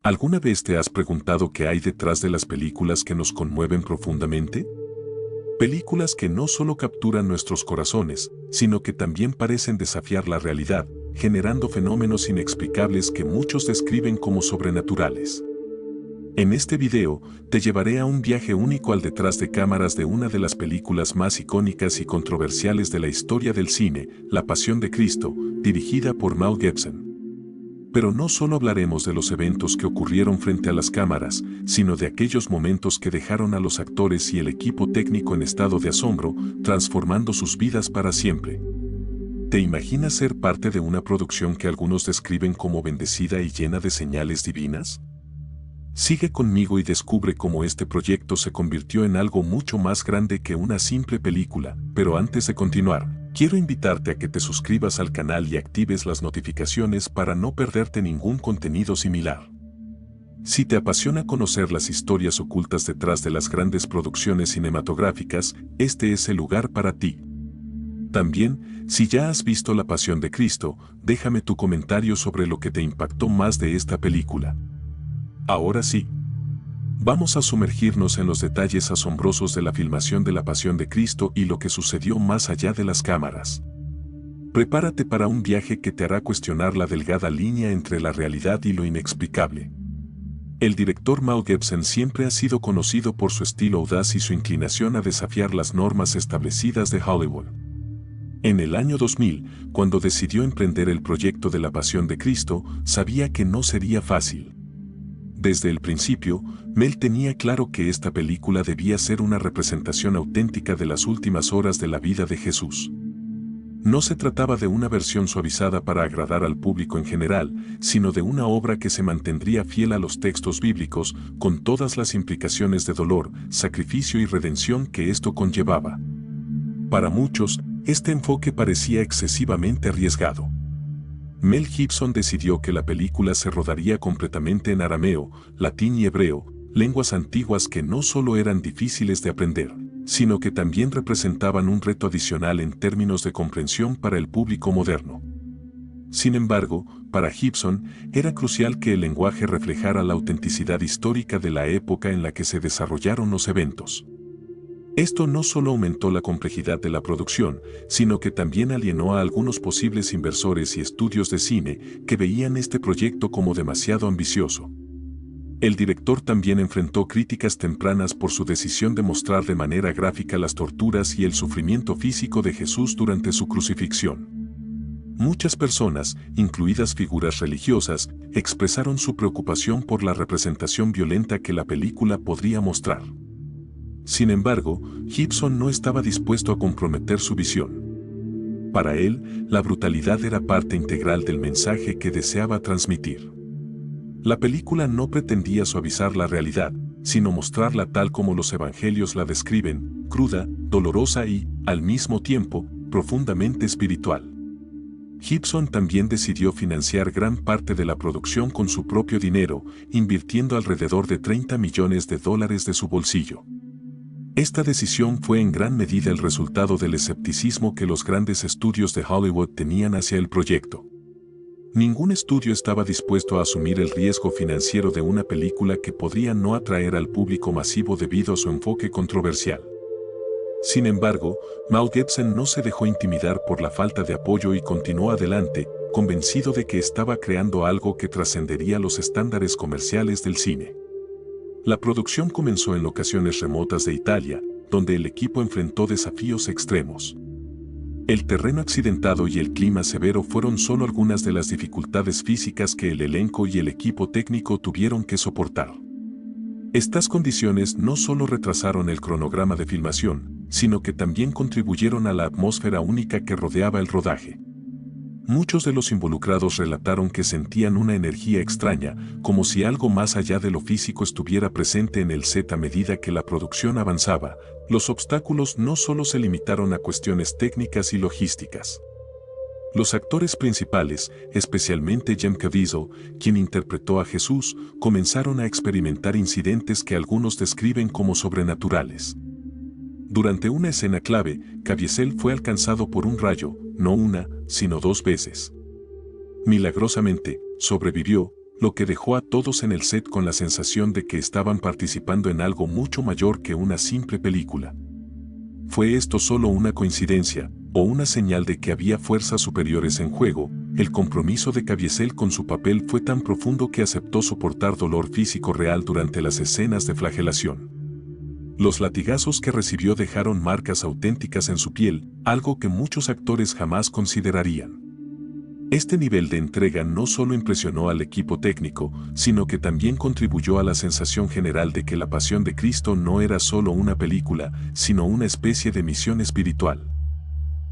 ¿Alguna vez te has preguntado qué hay detrás de las películas que nos conmueven profundamente? Películas que no solo capturan nuestros corazones, sino que también parecen desafiar la realidad, generando fenómenos inexplicables que muchos describen como sobrenaturales. En este video, te llevaré a un viaje único al detrás de cámaras de una de las películas más icónicas y controversiales de la historia del cine, La Pasión de Cristo, dirigida por Mel Gibson. Pero no solo hablaremos de los eventos que ocurrieron frente a las cámaras, sino de aquellos momentos que dejaron a los actores y el equipo técnico en estado de asombro, transformando sus vidas para siempre. ¿Te imaginas ser parte de una producción que algunos describen como bendecida y llena de señales divinas? Sigue conmigo y descubre cómo este proyecto se convirtió en algo mucho más grande que una simple película, pero antes de continuar, quiero invitarte a que te suscribas al canal y actives las notificaciones para no perderte ningún contenido similar. Si te apasiona conocer las historias ocultas detrás de las grandes producciones cinematográficas, este es el lugar para ti. También, si ya has visto La Pasión de Cristo, déjame tu comentario sobre lo que te impactó más de esta película. Ahora sí, vamos a sumergirnos en los detalles asombrosos de la filmación de La Pasión de Cristo y lo que sucedió más allá de las cámaras. Prepárate para un viaje que te hará cuestionar la delgada línea entre la realidad y lo inexplicable. El director Mel Gibson siempre ha sido conocido por su estilo audaz y su inclinación a desafiar las normas establecidas de Hollywood. En el año 2000, cuando decidió emprender el proyecto de La Pasión de Cristo, sabía que no sería fácil. Desde el principio, Mel tenía claro que esta película debía ser una representación auténtica de las últimas horas de la vida de Jesús. No se trataba de una versión suavizada para agradar al público en general, sino de una obra que se mantendría fiel a los textos bíblicos, con todas las implicaciones de dolor, sacrificio y redención que esto conllevaba. Para muchos, este enfoque parecía excesivamente arriesgado. Mel Gibson decidió que la película se rodaría completamente en arameo, latín y hebreo, lenguas antiguas que no solo eran difíciles de aprender, sino que también representaban un reto adicional en términos de comprensión para el público moderno. Sin embargo, para Gibson, era crucial que el lenguaje reflejara la autenticidad histórica de la época en la que se desarrollaron los eventos. Esto no solo aumentó la complejidad de la producción, sino que también alienó a algunos posibles inversores y estudios de cine que veían este proyecto como demasiado ambicioso. El director también enfrentó críticas tempranas por su decisión de mostrar de manera gráfica las torturas y el sufrimiento físico de Jesús durante su crucifixión. Muchas personas, incluidas figuras religiosas, expresaron su preocupación por la representación violenta que la película podría mostrar. Sin embargo, Gibson no estaba dispuesto a comprometer su visión. Para él, la brutalidad era parte integral del mensaje que deseaba transmitir. La película no pretendía suavizar la realidad, sino mostrarla tal como los evangelios la describen, cruda, dolorosa y, al mismo tiempo, profundamente espiritual. Gibson también decidió financiar gran parte de la producción con su propio dinero, invirtiendo alrededor de $30 millones de su bolsillo. Esta decisión fue en gran medida el resultado del escepticismo que los grandes estudios de Hollywood tenían hacia el proyecto. Ningún estudio estaba dispuesto a asumir el riesgo financiero de una película que podría no atraer al público masivo debido a su enfoque controversial. Sin embargo, Mel Gibson no se dejó intimidar por la falta de apoyo y continuó adelante, convencido de que estaba creando algo que trascendería los estándares comerciales del cine. La producción comenzó en locaciones remotas de Italia, donde el equipo enfrentó desafíos extremos. El terreno accidentado y el clima severo fueron solo algunas de las dificultades físicas que el elenco y el equipo técnico tuvieron que soportar. Estas condiciones no solo retrasaron el cronograma de filmación, sino que también contribuyeron a la atmósfera única que rodeaba el rodaje. Muchos de los involucrados relataron que sentían una energía extraña, como si algo más allá de lo físico estuviera presente en el set a medida que la producción avanzaba. Los obstáculos no solo se limitaron a cuestiones técnicas y logísticas. Los actores principales, especialmente Jim Caviezel, quien interpretó a Jesús, comenzaron a experimentar incidentes que algunos describen como sobrenaturales. Durante una escena clave, Caviezel fue alcanzado por un rayo, no una, sino 2 veces. Milagrosamente, sobrevivió, lo que dejó a todos en el set con la sensación de que estaban participando en algo mucho mayor que una simple película. ¿Fue esto solo una coincidencia, o una señal de que había fuerzas superiores en juego? El compromiso de Caviezel con su papel fue tan profundo que aceptó soportar dolor físico real durante las escenas de flagelación. Los latigazos que recibió dejaron marcas auténticas en su piel, algo que muchos actores jamás considerarían. Este nivel de entrega no solo impresionó al equipo técnico, sino que también contribuyó a la sensación general de que La Pasión de Cristo no era solo una película, sino una especie de misión espiritual.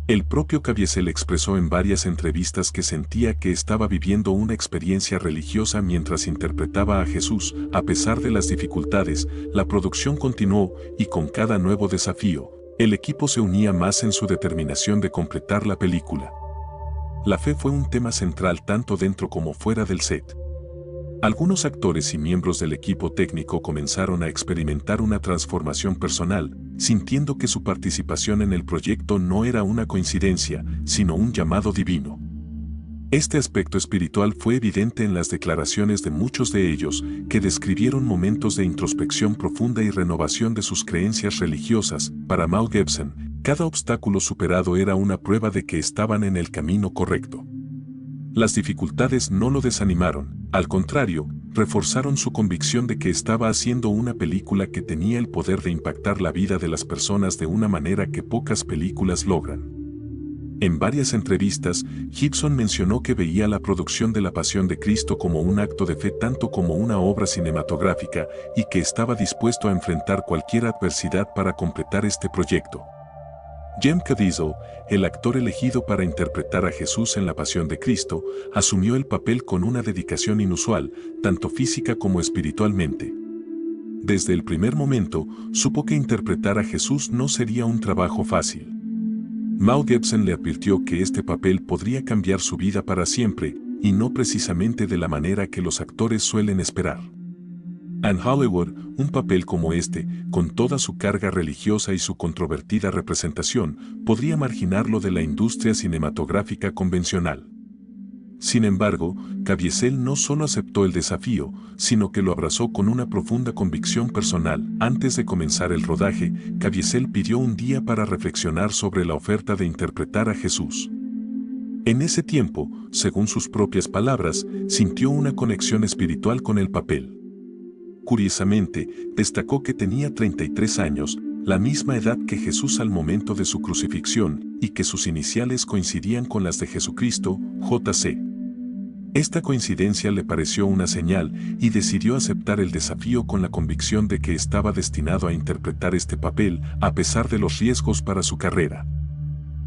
El propio Caviezel expresó en varias entrevistas que sentía que estaba viviendo una experiencia religiosa mientras interpretaba a Jesús. A pesar de las dificultades, la producción continuó y con cada nuevo desafío, el equipo se unía más en su determinación de completar la película. La fe fue un tema central tanto dentro como fuera del set. Algunos actores y miembros del equipo técnico comenzaron a experimentar una transformación personal, sintiendo que su participación en el proyecto no era una coincidencia, sino un llamado divino. Este aspecto espiritual fue evidente en las declaraciones de muchos de ellos, que describieron momentos de introspección profunda y renovación de sus creencias religiosas. Para Mel Gibson, cada obstáculo superado era una prueba de que estaban en el camino correcto. Las dificultades no lo desanimaron, al contrario, reforzaron su convicción de que estaba haciendo una película que tenía el poder de impactar la vida de las personas de una manera que pocas películas logran. En varias entrevistas, Gibson mencionó que veía la producción de La Pasión de Cristo como un acto de fe tanto como una obra cinematográfica y que estaba dispuesto a enfrentar cualquier adversidad para completar este proyecto. Jem Caviezel, el actor elegido para interpretar a Jesús en La Pasión de Cristo, asumió el papel con una dedicación inusual, tanto física como espiritualmente. Desde el primer momento, supo que interpretar a Jesús no sería un trabajo fácil. Mel Gibson le advirtió que este papel podría cambiar su vida para siempre, y no precisamente de la manera que los actores suelen esperar. En Hollywood, un papel como este, con toda su carga religiosa y su controvertida representación, podría marginarlo de la industria cinematográfica convencional. Sin embargo, Caviezel no solo aceptó el desafío, sino que lo abrazó con una profunda convicción personal. Antes de comenzar el rodaje, Caviezel pidió un día para reflexionar sobre la oferta de interpretar a Jesús. En ese tiempo, según sus propias palabras, sintió una conexión espiritual con el papel. Curiosamente, destacó que tenía 33 años, la misma edad que Jesús al momento de su crucifixión, y que sus iniciales coincidían con las de Jesucristo, J.C. Esta coincidencia le pareció una señal y decidió aceptar el desafío con la convicción de que estaba destinado a interpretar este papel a pesar de los riesgos para su carrera.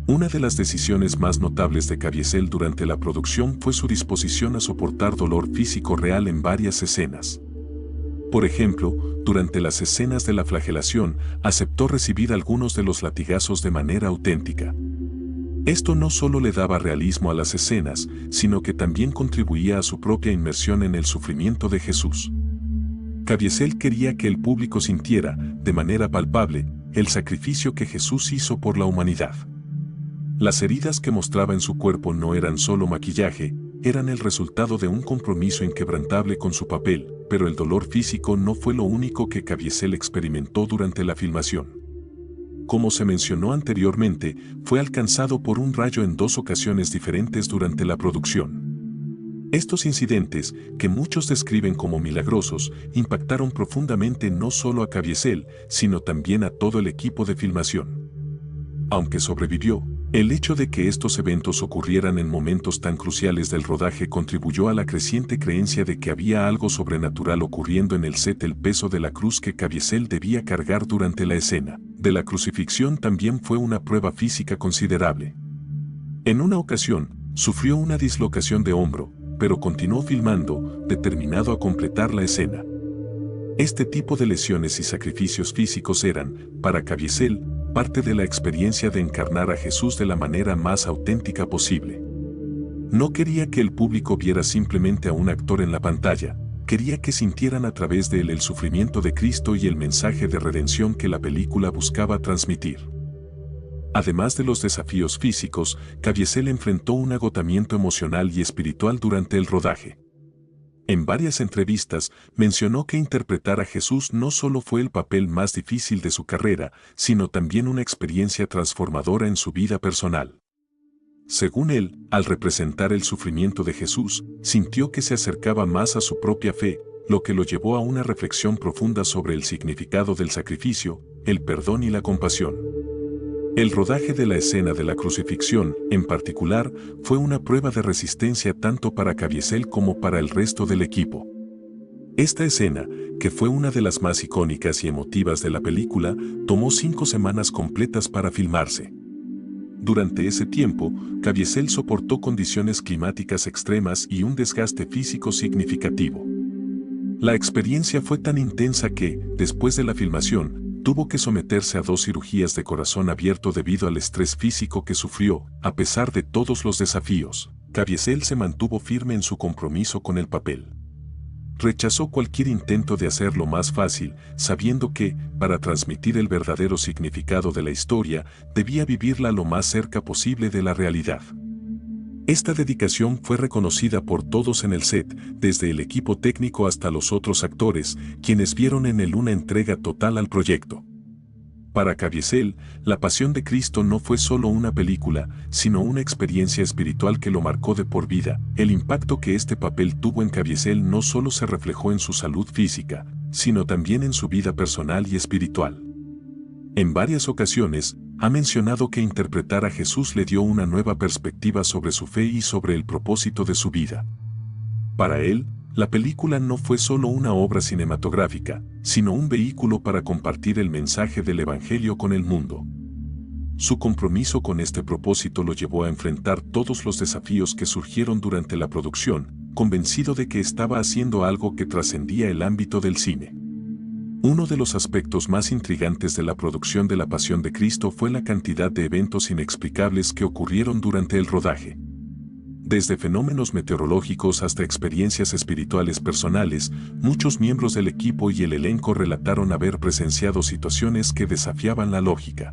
Una de las decisiones más notables de Caviezel durante la producción fue su disposición a soportar dolor físico real en varias escenas. Por ejemplo, durante las escenas de la flagelación, aceptó recibir algunos de los latigazos de manera auténtica. Esto no solo le daba realismo a las escenas, sino que también contribuía a su propia inmersión en el sufrimiento de Jesús. Caviezel quería que el público sintiera, de manera palpable, el sacrificio que Jesús hizo por la humanidad. Las heridas que mostraba en su cuerpo no eran solo maquillaje, eran el resultado de un compromiso inquebrantable con su papel, pero el dolor físico no fue lo único que Caviezel experimentó durante la filmación. Como se mencionó anteriormente, fue alcanzado por un rayo en 2 ocasiones diferentes durante la producción. Estos incidentes, que muchos describen como milagrosos, impactaron profundamente no solo a Caviezel, sino también a todo el equipo de filmación. Aunque sobrevivió, el hecho de que estos eventos ocurrieran en momentos tan cruciales del rodaje contribuyó a la creciente creencia de que había algo sobrenatural ocurriendo en el set. El peso de la cruz que Caviezel debía cargar durante la escena de la crucifixión también fue una prueba física considerable. En una ocasión, sufrió una dislocación de hombro, pero continuó filmando, determinado a completar la escena. Este tipo de lesiones y sacrificios físicos eran, para Caviezel, parte de la experiencia de encarnar a Jesús de la manera más auténtica posible. No quería que el público viera simplemente a un actor en la pantalla, quería que sintieran a través de él el sufrimiento de Cristo y el mensaje de redención que la película buscaba transmitir. Además de los desafíos físicos, Caviezel enfrentó un agotamiento emocional y espiritual durante el rodaje. En varias entrevistas, mencionó que interpretar a Jesús no solo fue el papel más difícil de su carrera, sino también una experiencia transformadora en su vida personal. Según él, al representar el sufrimiento de Jesús, sintió que se acercaba más a su propia fe, lo que lo llevó a una reflexión profunda sobre el significado del sacrificio, el perdón y la compasión. El rodaje de la escena de la crucifixión, en particular, fue una prueba de resistencia tanto para Caviezel como para el resto del equipo. Esta escena, que fue una de las más icónicas y emotivas de la película, tomó 5 semanas completas para filmarse. Durante ese tiempo, Caviezel soportó condiciones climáticas extremas y un desgaste físico significativo. La experiencia fue tan intensa que, después de la filmación, tuvo que someterse a 2 cirugías de corazón abierto debido al estrés físico que sufrió. A pesar de todos los desafíos, Caviezel se mantuvo firme en su compromiso con el papel. Rechazó cualquier intento de hacerlo más fácil, sabiendo que, para transmitir el verdadero significado de la historia, debía vivirla lo más cerca posible de la realidad. Esta dedicación fue reconocida por todos en el set, desde el equipo técnico hasta los otros actores, quienes vieron en él una entrega total al proyecto. Para Caviezel, La Pasión de Cristo no fue solo una película, sino una experiencia espiritual que lo marcó de por vida. El impacto que este papel tuvo en Caviezel no solo se reflejó en su salud física, sino también en su vida personal y espiritual. En varias ocasiones, ha mencionado que interpretar a Jesús le dio una nueva perspectiva sobre su fe y sobre el propósito de su vida. Para él, la película no fue solo una obra cinematográfica, sino un vehículo para compartir el mensaje del Evangelio con el mundo. Su compromiso con este propósito lo llevó a enfrentar todos los desafíos que surgieron durante la producción, convencido de que estaba haciendo algo que trascendía el ámbito del cine. Uno de los aspectos más intrigantes de la producción de La Pasión de Cristo fue la cantidad de eventos inexplicables que ocurrieron durante el rodaje. Desde fenómenos meteorológicos hasta experiencias espirituales personales, muchos miembros del equipo y el elenco relataron haber presenciado situaciones que desafiaban la lógica.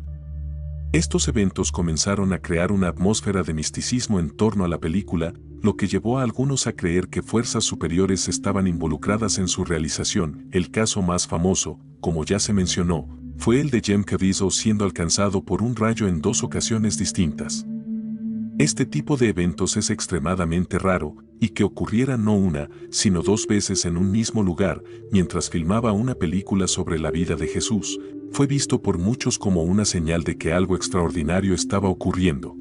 Estos eventos comenzaron a crear una atmósfera de misticismo en torno a la película, lo que llevó a algunos a creer que fuerzas superiores estaban involucradas en su realización. El caso más famoso, como ya se mencionó, fue el de Jem Caviezel siendo alcanzado por un rayo en 2 ocasiones distintas. Este tipo de eventos es extremadamente raro, y que ocurriera no una, sino 2 veces en un mismo lugar, mientras filmaba una película sobre la vida de Jesús, fue visto por muchos como una señal de que algo extraordinario estaba ocurriendo.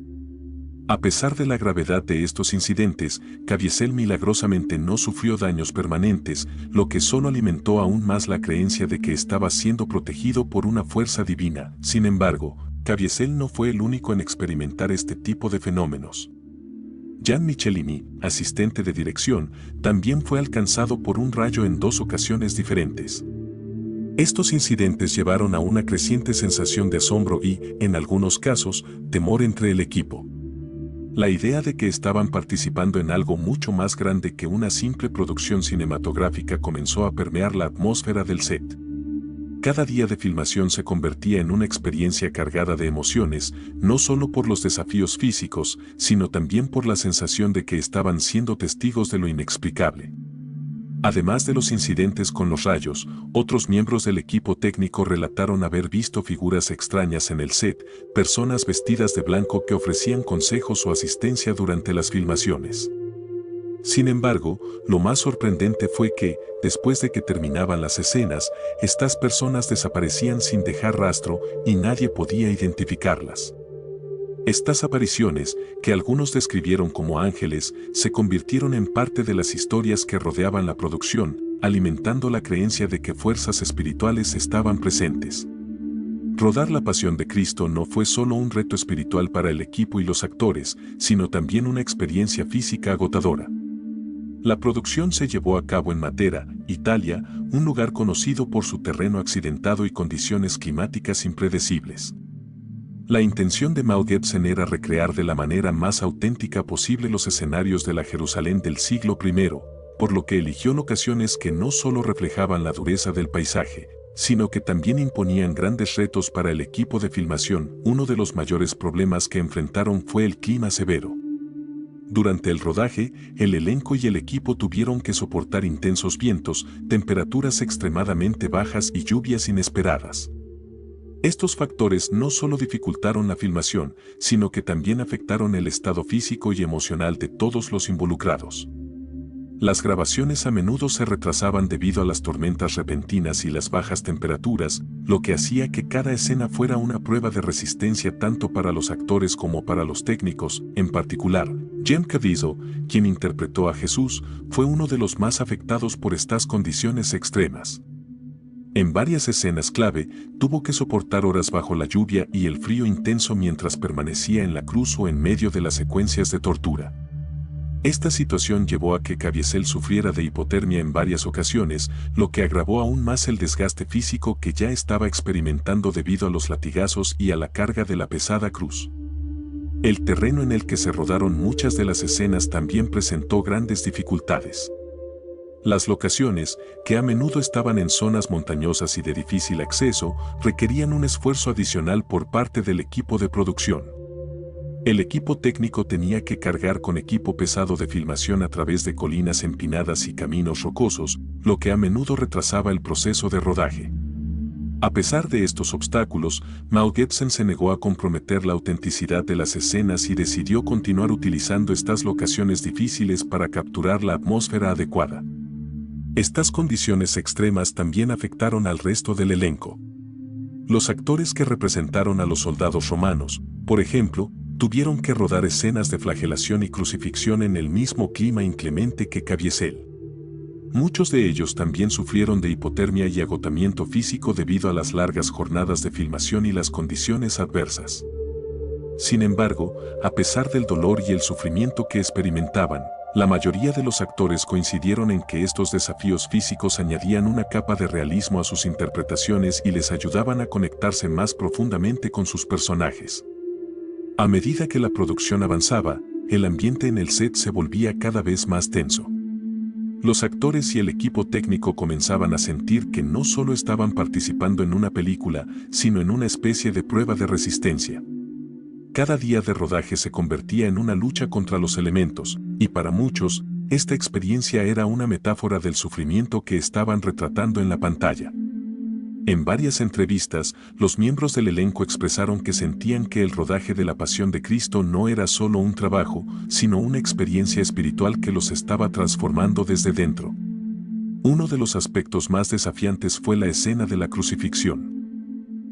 A pesar de la gravedad de estos incidentes, Caviezel milagrosamente no sufrió daños permanentes, lo que solo alimentó aún más la creencia de que estaba siendo protegido por una fuerza divina. Sin embargo, Caviezel no fue el único en experimentar este tipo de fenómenos. Jean Michelini, asistente de dirección, también fue alcanzado por un rayo en 2 ocasiones diferentes. Estos incidentes llevaron a una creciente sensación de asombro y, en algunos casos, temor entre el equipo. La idea de que estaban participando en algo mucho más grande que una simple producción cinematográfica comenzó a permear la atmósfera del set. Cada día de filmación se convertía en una experiencia cargada de emociones, no solo por los desafíos físicos, sino también por la sensación de que estaban siendo testigos de lo inexplicable. Además de los incidentes con los rayos, otros miembros del equipo técnico relataron haber visto figuras extrañas en el set, personas vestidas de blanco que ofrecían consejos o asistencia durante las filmaciones. Sin embargo, lo más sorprendente fue que, después de que terminaban las escenas, estas personas desaparecían sin dejar rastro y nadie podía identificarlas. Estas apariciones, que algunos describieron como ángeles, se convirtieron en parte de las historias que rodeaban la producción, alimentando la creencia de que fuerzas espirituales estaban presentes. Rodar La Pasión de Cristo no fue solo un reto espiritual para el equipo y los actores, sino también una experiencia física agotadora. La producción se llevó a cabo en Matera, Italia, un lugar conocido por su terreno accidentado y condiciones climáticas impredecibles. La intención de Mel Gibson era recrear de la manera más auténtica posible los escenarios de la Jerusalén del siglo I, por lo que eligió locaciones que no solo reflejaban la dureza del paisaje, sino que también imponían grandes retos para el equipo de filmación. Uno de los mayores problemas que enfrentaron fue el clima severo. Durante el rodaje, el elenco y el equipo tuvieron que soportar intensos vientos, temperaturas extremadamente bajas y lluvias inesperadas. Estos factores no solo dificultaron la filmación, sino que también afectaron el estado físico y emocional de todos los involucrados. Las grabaciones a menudo se retrasaban debido a las tormentas repentinas y las bajas temperaturas, lo que hacía que cada escena fuera una prueba de resistencia tanto para los actores como para los técnicos. En particular, Jim Caviezel, quien interpretó a Jesús, fue uno de los más afectados por estas condiciones extremas. En varias escenas clave, tuvo que soportar horas bajo la lluvia y el frío intenso mientras permanecía en la cruz o en medio de las secuencias de tortura. Esta situación llevó a que Caviezel sufriera de hipotermia en varias ocasiones, lo que agravó aún más el desgaste físico que ya estaba experimentando debido a los latigazos y a la carga de la pesada cruz. El terreno en el que se rodaron muchas de las escenas también presentó grandes dificultades. Las locaciones, que a menudo estaban en zonas montañosas y de difícil acceso, requerían un esfuerzo adicional por parte del equipo de producción. El equipo técnico tenía que cargar con equipo pesado de filmación a través de colinas empinadas y caminos rocosos, lo que a menudo retrasaba el proceso de rodaje. A pesar de estos obstáculos, Mel Gibson se negó a comprometer la autenticidad de las escenas y decidió continuar utilizando estas locaciones difíciles para capturar la atmósfera adecuada. Estas condiciones extremas también afectaron al resto del elenco. Los actores que representaron a los soldados romanos, por ejemplo, tuvieron que rodar escenas de flagelación y crucifixión en el mismo clima inclemente que Caviezel. Muchos de ellos también sufrieron de hipotermia y agotamiento físico debido a las largas jornadas de filmación y las condiciones adversas. Sin embargo, a pesar del dolor y el sufrimiento que experimentaban, la mayoría de los actores coincidieron en que estos desafíos físicos añadían una capa de realismo a sus interpretaciones y les ayudaban a conectarse más profundamente con sus personajes. A medida que la producción avanzaba, el ambiente en el set se volvía cada vez más tenso. Los actores y el equipo técnico comenzaban a sentir que no solo estaban participando en una película, sino en una especie de prueba de resistencia. Cada día de rodaje se convertía en una lucha contra los elementos, y para muchos, esta experiencia era una metáfora del sufrimiento que estaban retratando en la pantalla. En varias entrevistas, los miembros del elenco expresaron que sentían que el rodaje de La Pasión de Cristo no era solo un trabajo, sino una experiencia espiritual que los estaba transformando desde dentro. Uno de los aspectos más desafiantes fue la escena de la crucifixión.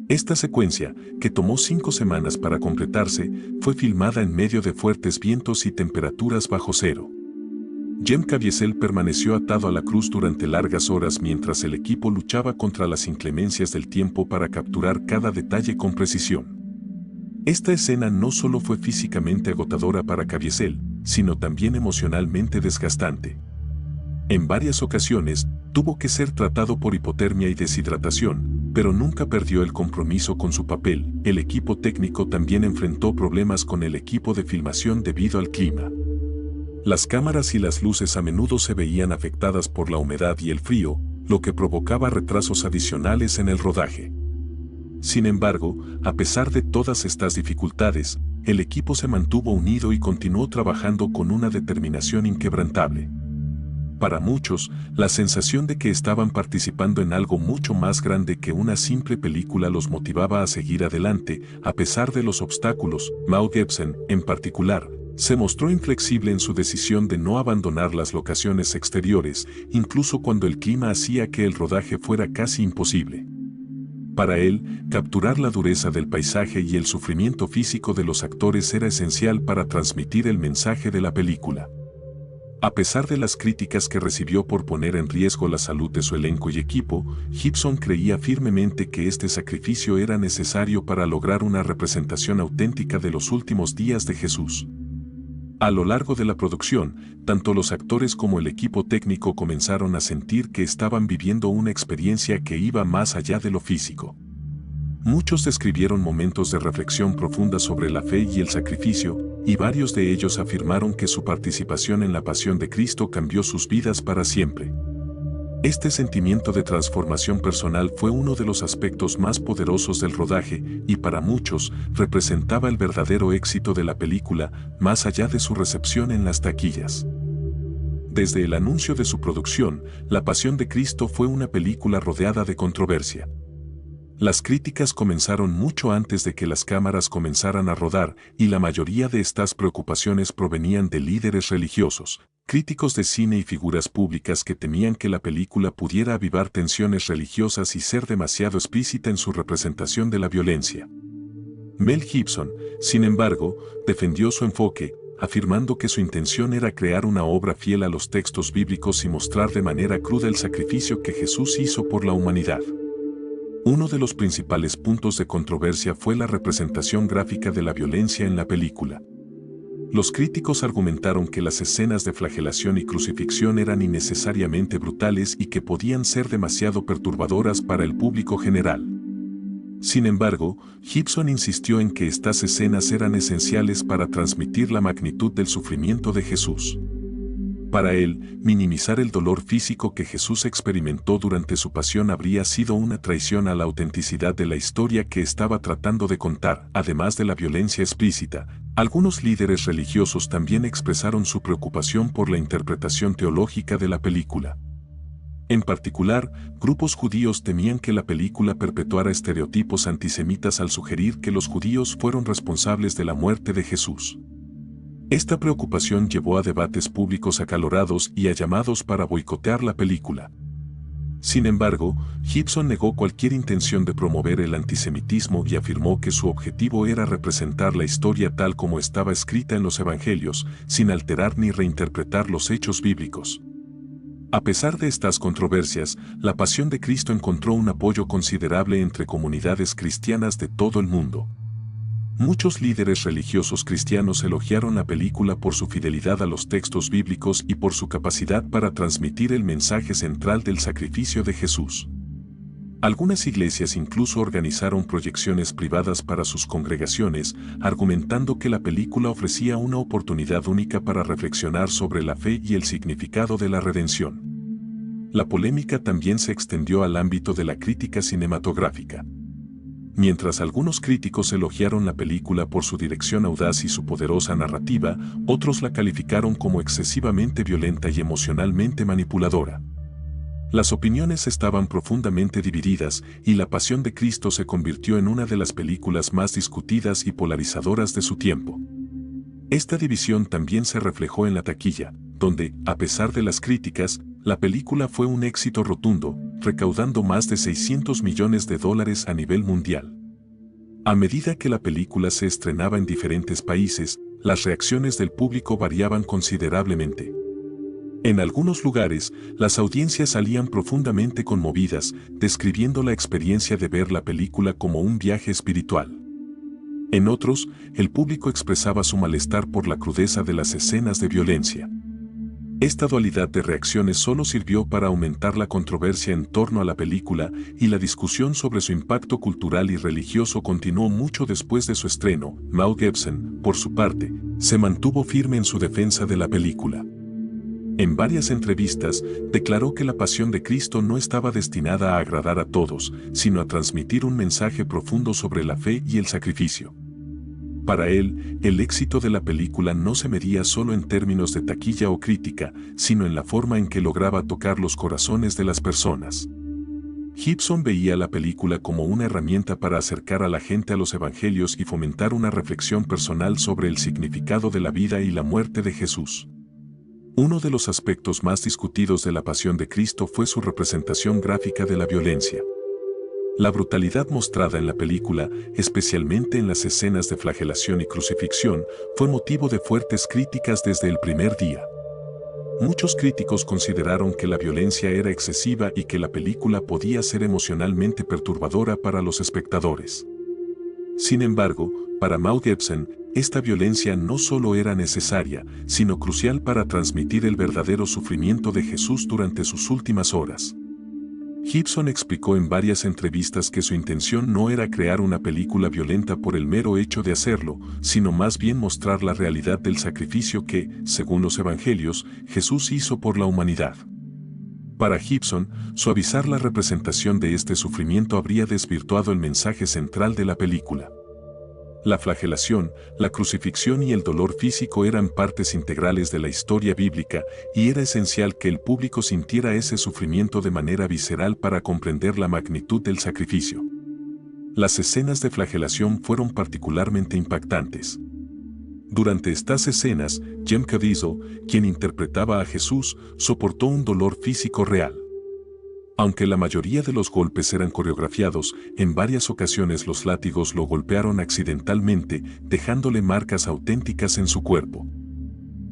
Esta secuencia, que tomó 5 semanas para completarse, fue filmada en medio de fuertes vientos y temperaturas bajo cero. Jim Caviezel permaneció atado a la cruz durante largas horas mientras el equipo luchaba contra las inclemencias del tiempo para capturar cada detalle con precisión. Esta escena no solo fue físicamente agotadora para Caviezel, sino también emocionalmente desgastante. En varias ocasiones, tuvo que ser tratado por hipotermia y deshidratación, pero nunca perdió el compromiso con su papel. El equipo técnico también enfrentó problemas con el equipo de filmación debido al clima. Las cámaras y las luces a menudo se veían afectadas por la humedad y el frío, lo que provocaba retrasos adicionales en el rodaje. Sin embargo, a pesar de todas estas dificultades, el equipo se mantuvo unido y continuó trabajando con una determinación inquebrantable. Para muchos, la sensación de que estaban participando en algo mucho más grande que una simple película los motivaba a seguir adelante, a pesar de los obstáculos. Mel Gibson, en particular, se mostró inflexible en su decisión de no abandonar las locaciones exteriores, incluso cuando el clima hacía que el rodaje fuera casi imposible. Para él, capturar la dureza del paisaje y el sufrimiento físico de los actores era esencial para transmitir el mensaje de la película. A pesar de las críticas que recibió por poner en riesgo la salud de su elenco y equipo, Gibson creía firmemente que este sacrificio era necesario para lograr una representación auténtica de los últimos días de Jesús. A lo largo de la producción, tanto los actores como el equipo técnico comenzaron a sentir que estaban viviendo una experiencia que iba más allá de lo físico. Muchos describieron momentos de reflexión profunda sobre la fe y el sacrificio, y varios de ellos afirmaron que su participación en la Pasión de Cristo cambió sus vidas para siempre. Este sentimiento de transformación personal fue uno de los aspectos más poderosos del rodaje y para muchos representaba el verdadero éxito de la película, más allá de su recepción en las taquillas. Desde el anuncio de su producción, La Pasión de Cristo fue una película rodeada de controversia. Las críticas comenzaron mucho antes de que las cámaras comenzaran a rodar y la mayoría de estas preocupaciones provenían de líderes religiosos, críticos de cine y figuras públicas que temían que la película pudiera avivar tensiones religiosas y ser demasiado explícita en su representación de la violencia. Mel Gibson, sin embargo, defendió su enfoque, afirmando que su intención era crear una obra fiel a los textos bíblicos y mostrar de manera cruda el sacrificio que Jesús hizo por la humanidad. Uno de los principales puntos de controversia fue la representación gráfica de la violencia en la película. Los críticos argumentaron que las escenas de flagelación y crucifixión eran innecesariamente brutales y que podían ser demasiado perturbadoras para el público general. Sin embargo, Gibson insistió en que estas escenas eran esenciales para transmitir la magnitud del sufrimiento de Jesús. Para él, minimizar el dolor físico que Jesús experimentó durante su pasión habría sido una traición a la autenticidad de la historia que estaba tratando de contar. Además de la violencia explícita, algunos líderes religiosos también expresaron su preocupación por la interpretación teológica de la película. En particular, grupos judíos temían que la película perpetuara estereotipos antisemitas al sugerir que los judíos fueron responsables de la muerte de Jesús. Esta preocupación llevó a debates públicos acalorados y a llamados para boicotear la película. Sin embargo, Gibson negó cualquier intención de promover el antisemitismo y afirmó que su objetivo era representar la historia tal como estaba escrita en los evangelios, sin alterar ni reinterpretar los hechos bíblicos. A pesar de estas controversias, La Pasión de Cristo encontró un apoyo considerable entre comunidades cristianas de todo el mundo. Muchos líderes religiosos cristianos elogiaron la película por su fidelidad a los textos bíblicos y por su capacidad para transmitir el mensaje central del sacrificio de Jesús. Algunas iglesias incluso organizaron proyecciones privadas para sus congregaciones, argumentando que la película ofrecía una oportunidad única para reflexionar sobre la fe y el significado de la redención. La polémica también se extendió al ámbito de la crítica cinematográfica. Mientras algunos críticos elogiaron la película por su dirección audaz y su poderosa narrativa, otros la calificaron como excesivamente violenta y emocionalmente manipuladora. Las opiniones estaban profundamente divididas y La Pasión de Cristo se convirtió en una de las películas más discutidas y polarizadoras de su tiempo. Esta división también se reflejó en la taquilla, donde, a pesar de las críticas, la película fue un éxito rotundo, recaudando más de $600 millones a nivel mundial. A medida que la película se estrenaba en diferentes países, las reacciones del público variaban considerablemente. En algunos lugares, las audiencias salían profundamente conmovidas, describiendo la experiencia de ver la película como un viaje espiritual. En otros, el público expresaba su malestar por la crudeza de las escenas de violencia. Esta dualidad de reacciones solo sirvió para aumentar la controversia en torno a la película y la discusión sobre su impacto cultural y religioso continuó mucho después de su estreno. Mel Gibson, por su parte, se mantuvo firme en su defensa de la película. En varias entrevistas, declaró que La Pasión de Cristo no estaba destinada a agradar a todos, sino a transmitir un mensaje profundo sobre la fe y el sacrificio. Para él, el éxito de la película no se medía solo en términos de taquilla o crítica, sino en la forma en que lograba tocar los corazones de las personas. Gibson veía la película como una herramienta para acercar a la gente a los evangelios y fomentar una reflexión personal sobre el significado de la vida y la muerte de Jesús. Uno de los aspectos más discutidos de La Pasión de Cristo fue su representación gráfica de la violencia. La brutalidad mostrada en la película, especialmente en las escenas de flagelación y crucifixión, fue motivo de fuertes críticas desde el primer día. Muchos críticos consideraron que la violencia era excesiva y que la película podía ser emocionalmente perturbadora para los espectadores. Sin embargo, para Mel Gibson, esta violencia no solo era necesaria, sino crucial para transmitir el verdadero sufrimiento de Jesús durante sus últimas horas. Gibson explicó en varias entrevistas que su intención no era crear una película violenta por el mero hecho de hacerlo, sino más bien mostrar la realidad del sacrificio que, según los evangelios, Jesús hizo por la humanidad. Para Gibson, suavizar la representación de este sufrimiento habría desvirtuado el mensaje central de la película. La flagelación, la crucifixión y el dolor físico eran partes integrales de la historia bíblica, y era esencial que el público sintiera ese sufrimiento de manera visceral para comprender la magnitud del sacrificio. Las escenas de flagelación fueron particularmente impactantes. Durante estas escenas, Jem Caviezel, quien interpretaba a Jesús, soportó un dolor físico real. Aunque la mayoría de los golpes eran coreografiados, en varias ocasiones los látigos lo golpearon accidentalmente, dejándole marcas auténticas en su cuerpo.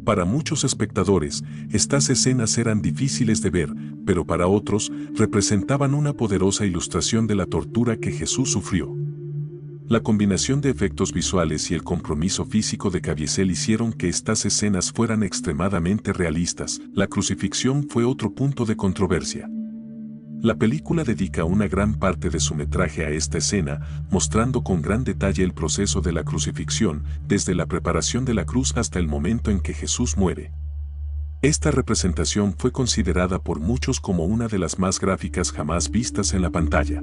Para muchos espectadores, estas escenas eran difíciles de ver, pero para otros, representaban una poderosa ilustración de la tortura que Jesús sufrió. La combinación de efectos visuales y el compromiso físico de Caviezel hicieron que estas escenas fueran extremadamente realistas. La crucifixión fue otro punto de controversia. La película dedica una gran parte de su metraje a esta escena, mostrando con gran detalle el proceso de la crucifixión, desde la preparación de la cruz hasta el momento en que Jesús muere. Esta representación fue considerada por muchos como una de las más gráficas jamás vistas en la pantalla.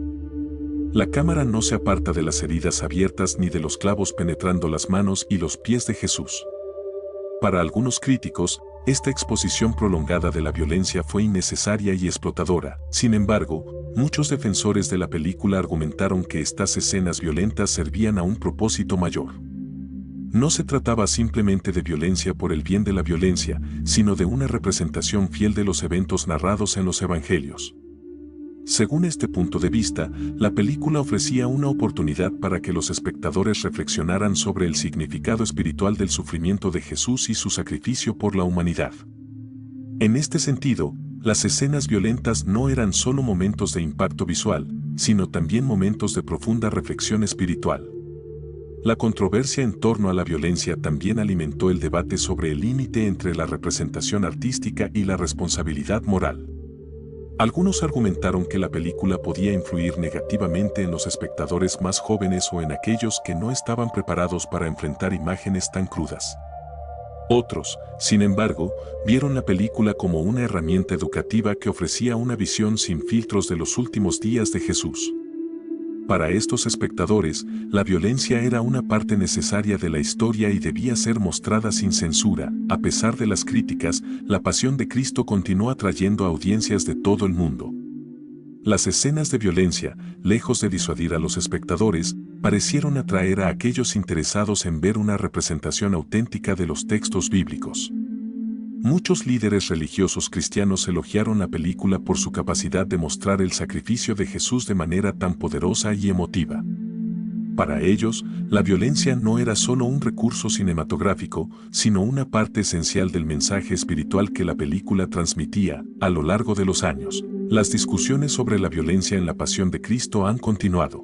La cámara no se aparta de las heridas abiertas ni de los clavos penetrando las manos y los pies de Jesús. Para algunos críticos, esta exposición prolongada de la violencia fue innecesaria y explotadora. Sin embargo, muchos defensores de la película argumentaron que estas escenas violentas servían a un propósito mayor. No se trataba simplemente de violencia por el bien de la violencia, sino de una representación fiel de los eventos narrados en los evangelios. Según este punto de vista, la película ofrecía una oportunidad para que los espectadores reflexionaran sobre el significado espiritual del sufrimiento de Jesús y su sacrificio por la humanidad. En este sentido, las escenas violentas no eran solo momentos de impacto visual, sino también momentos de profunda reflexión espiritual. La controversia en torno a la violencia también alimentó el debate sobre el límite entre la representación artística y la responsabilidad moral. Algunos argumentaron que la película podía influir negativamente en los espectadores más jóvenes o en aquellos que no estaban preparados para enfrentar imágenes tan crudas. Otros, sin embargo, vieron la película como una herramienta educativa que ofrecía una visión sin filtros de los últimos días de Jesús. Para estos espectadores, la violencia era una parte necesaria de la historia y debía ser mostrada sin censura. A pesar de las críticas, la pasión de Cristo continuó atrayendo a audiencias de todo el mundo. Las escenas de violencia, lejos de disuadir a los espectadores, parecieron atraer a aquellos interesados en ver una representación auténtica de los textos bíblicos. Muchos líderes religiosos cristianos elogiaron la película por su capacidad de mostrar el sacrificio de Jesús de manera tan poderosa y emotiva. Para ellos, la violencia no era solo un recurso cinematográfico, sino una parte esencial del mensaje espiritual que la película transmitía. A lo largo de los años, las discusiones sobre la violencia en la Pasión de Cristo han continuado.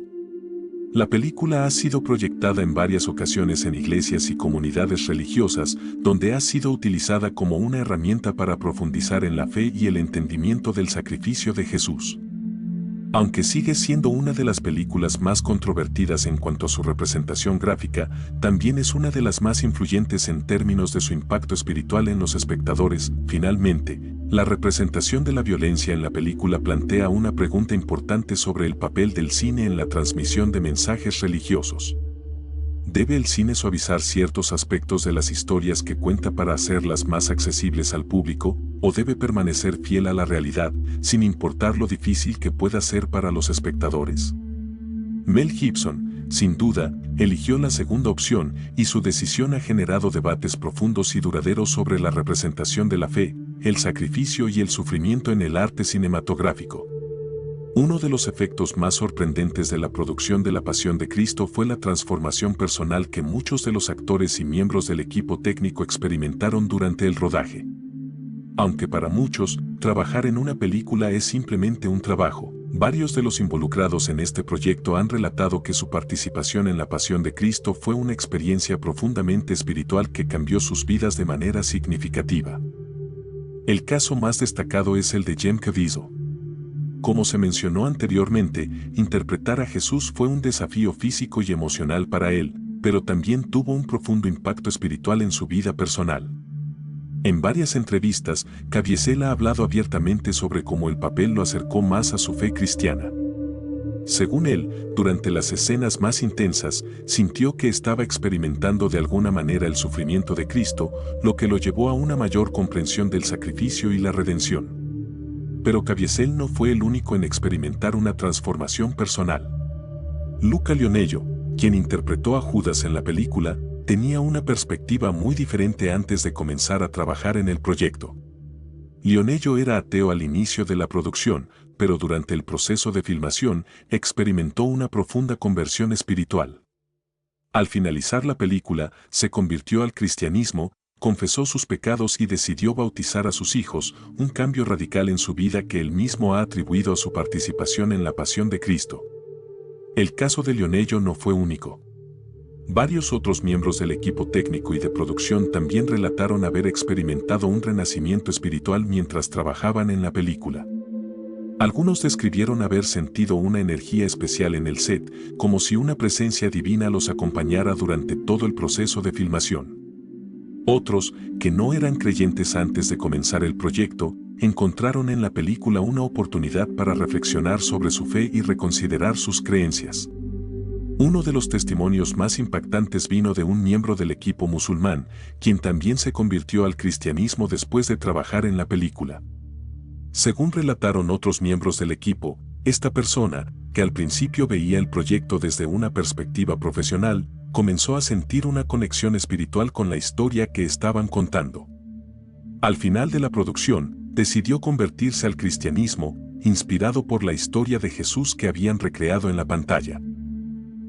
La película ha sido proyectada en varias ocasiones en iglesias y comunidades religiosas, donde ha sido utilizada como una herramienta para profundizar en la fe y el entendimiento del sacrificio de Jesús. Aunque sigue siendo una de las películas más controvertidas en cuanto a su representación gráfica, también es una de las más influyentes en términos de su impacto espiritual en los espectadores. Finalmente, la representación de la violencia en la película plantea una pregunta importante sobre el papel del cine en la transmisión de mensajes religiosos. ¿Debe el cine suavizar ciertos aspectos de las historias que cuenta para hacerlas más accesibles al público, o debe permanecer fiel a la realidad, sin importar lo difícil que pueda ser para los espectadores? Mel Gibson, sin duda, eligió la segunda opción, y su decisión ha generado debates profundos y duraderos sobre la representación de la fe, el sacrificio y el sufrimiento en el arte cinematográfico. Uno de los efectos más sorprendentes de la producción de La Pasión de Cristo fue la transformación personal que muchos de los actores y miembros del equipo técnico experimentaron durante el rodaje. Aunque para muchos, trabajar en una película es simplemente un trabajo, varios de los involucrados en este proyecto han relatado que su participación en La Pasión de Cristo fue una experiencia profundamente espiritual que cambió sus vidas de manera significativa. El caso más destacado es el de Jem Caviezel. Como se mencionó anteriormente, interpretar a Jesús fue un desafío físico y emocional para él, pero también tuvo un profundo impacto espiritual en su vida personal. En varias entrevistas, Caviezel ha hablado abiertamente sobre cómo el papel lo acercó más a su fe cristiana. Según él, durante las escenas más intensas, sintió que estaba experimentando de alguna manera el sufrimiento de Cristo, lo que lo llevó a una mayor comprensión del sacrificio y la redención. Pero Caviezel no fue el único en experimentar una transformación personal. Luca Lionello, quien interpretó a Judas en la película, tenía una perspectiva muy diferente antes de comenzar a trabajar en el proyecto. Lionello era ateo al inicio de la producción, pero durante el proceso de filmación experimentó una profunda conversión espiritual. Al finalizar la película, se convirtió al cristianismo, confesó sus pecados y decidió bautizar a sus hijos, un cambio radical en su vida que él mismo ha atribuido a su participación en la pasión de Cristo. El caso de Lionello no fue único. Varios otros miembros del equipo técnico y de producción también relataron haber experimentado un renacimiento espiritual mientras trabajaban en la película. Algunos describieron haber sentido una energía especial en el set, como si una presencia divina los acompañara durante todo el proceso de filmación. Otros, que no eran creyentes antes de comenzar el proyecto, encontraron en la película una oportunidad para reflexionar sobre su fe y reconsiderar sus creencias. Uno de los testimonios más impactantes vino de un miembro del equipo musulmán, quien también se convirtió al cristianismo después de trabajar en la película. Según relataron otros miembros del equipo, esta persona, que al principio veía el proyecto desde una perspectiva profesional, comenzó a sentir una conexión espiritual con la historia que estaban contando. Al final de la producción, decidió convertirse al cristianismo, inspirado por la historia de Jesús que habían recreado en la pantalla.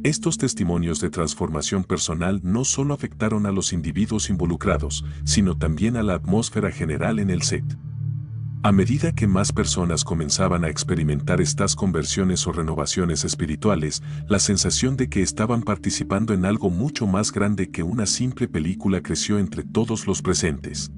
Estos testimonios de transformación personal no solo afectaron a los individuos involucrados, sino también a la atmósfera general en el set. A medida que más personas comenzaban a experimentar estas conversiones o renovaciones espirituales, la sensación de que estaban participando en algo mucho más grande que una simple película creció entre todos los presentes.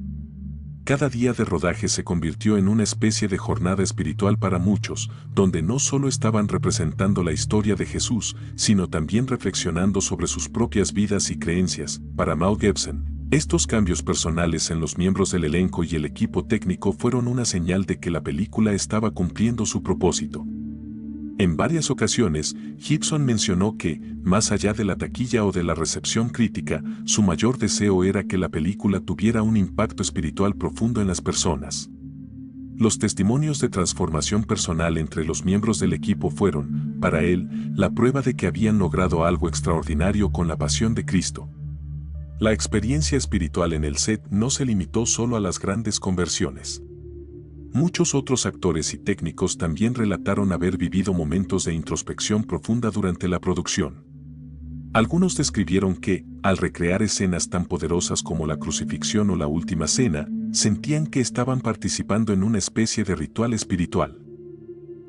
Cada día de rodaje se convirtió en una especie de jornada espiritual para muchos, donde no solo estaban representando la historia de Jesús, sino también reflexionando sobre sus propias vidas y creencias. Para Mel Gibson, estos cambios personales en los miembros del elenco y el equipo técnico fueron una señal de que la película estaba cumpliendo su propósito. En varias ocasiones, Gibson mencionó que, más allá de la taquilla o de la recepción crítica, su mayor deseo era que la película tuviera un impacto espiritual profundo en las personas. Los testimonios de transformación personal entre los miembros del equipo fueron, para él, la prueba de que habían logrado algo extraordinario con la pasión de Cristo. La experiencia espiritual en el set no se limitó solo a las grandes conversiones. Muchos otros actores y técnicos también relataron haber vivido momentos de introspección profunda durante la producción. Algunos describieron que, al recrear escenas tan poderosas como la crucifixión o la última cena, sentían que estaban participando en una especie de ritual espiritual.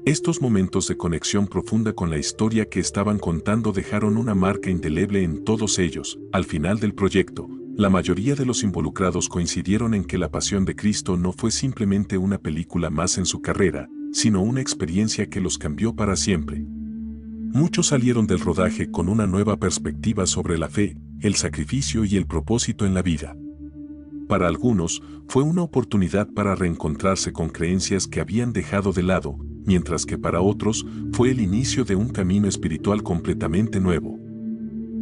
Estos momentos de conexión profunda con la historia que estaban contando dejaron una marca indeleble en todos ellos. Al final del proyecto, la mayoría de los involucrados coincidieron en que La Pasión de Cristo no fue simplemente una película más en su carrera, sino una experiencia que los cambió para siempre. Muchos salieron del rodaje con una nueva perspectiva sobre la fe, el sacrificio y el propósito en la vida. Para algunos, fue una oportunidad para reencontrarse con creencias que habían dejado de lado, mientras que para otros, fue el inicio de un camino espiritual completamente nuevo.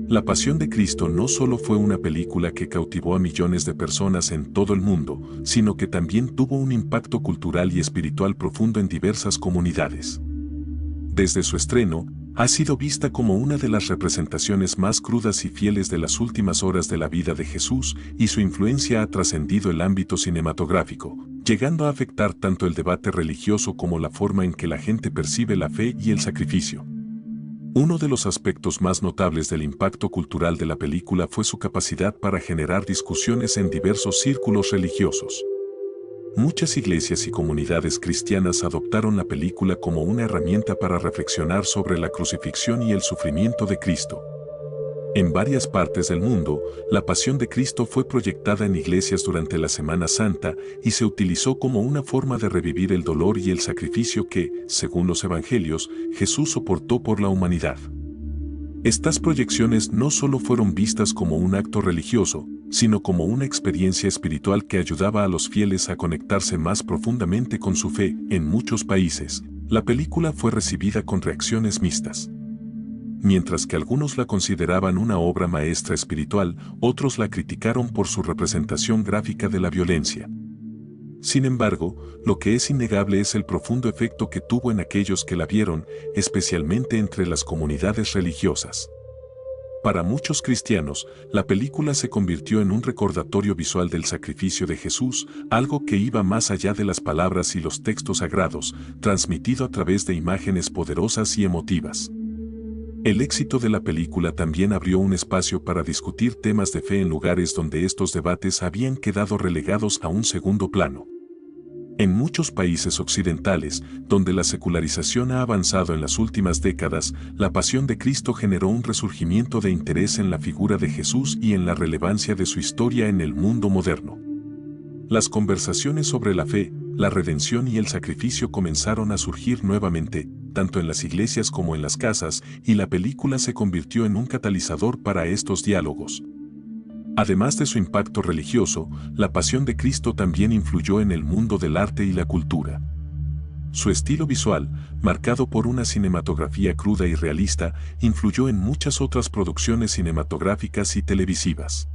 La Pasión de Cristo no solo fue una película que cautivó a millones de personas en todo el mundo, sino que también tuvo un impacto cultural y espiritual profundo en diversas comunidades. Desde su estreno, ha sido vista como una de las representaciones más crudas y fieles de las últimas horas de la vida de Jesús, y su influencia ha trascendido el ámbito cinematográfico, llegando a afectar tanto el debate religioso como la forma en que la gente percibe la fe y el sacrificio. Uno de los aspectos más notables del impacto cultural de la película fue su capacidad para generar discusiones en diversos círculos religiosos. Muchas iglesias y comunidades cristianas adoptaron la película como una herramienta para reflexionar sobre la crucifixión y el sufrimiento de Cristo. En varias partes del mundo, La Pasión de Cristo fue proyectada en iglesias durante la Semana Santa y se utilizó como una forma de revivir el dolor y el sacrificio que, según los evangelios, Jesús soportó por la humanidad. Estas proyecciones no solo fueron vistas como un acto religioso, sino como una experiencia espiritual que ayudaba a los fieles a conectarse más profundamente con su fe. En muchos países, la película fue recibida con reacciones mixtas. Mientras que algunos la consideraban una obra maestra espiritual, otros la criticaron por su representación gráfica de la violencia. Sin embargo, lo que es innegable es el profundo efecto que tuvo en aquellos que la vieron, especialmente entre las comunidades religiosas. Para muchos cristianos, la película se convirtió en un recordatorio visual del sacrificio de Jesús, algo que iba más allá de las palabras y los textos sagrados, transmitido a través de imágenes poderosas y emotivas. El éxito de la película también abrió un espacio para discutir temas de fe en lugares donde estos debates habían quedado relegados a un segundo plano. En muchos países occidentales, donde la secularización ha avanzado en las últimas décadas, la Pasión de Cristo generó un resurgimiento de interés en la figura de Jesús y en la relevancia de su historia en el mundo moderno. Las conversaciones sobre la fe, la redención y el sacrificio comenzaron a surgir nuevamente, tanto en las iglesias como en las casas, y la película se convirtió en un catalizador para estos diálogos. Además de su impacto religioso, la Pasión de Cristo también influyó en el mundo del arte y la cultura. Su estilo visual, marcado por una cinematografía cruda y realista, influyó en muchas otras producciones cinematográficas y televisivas.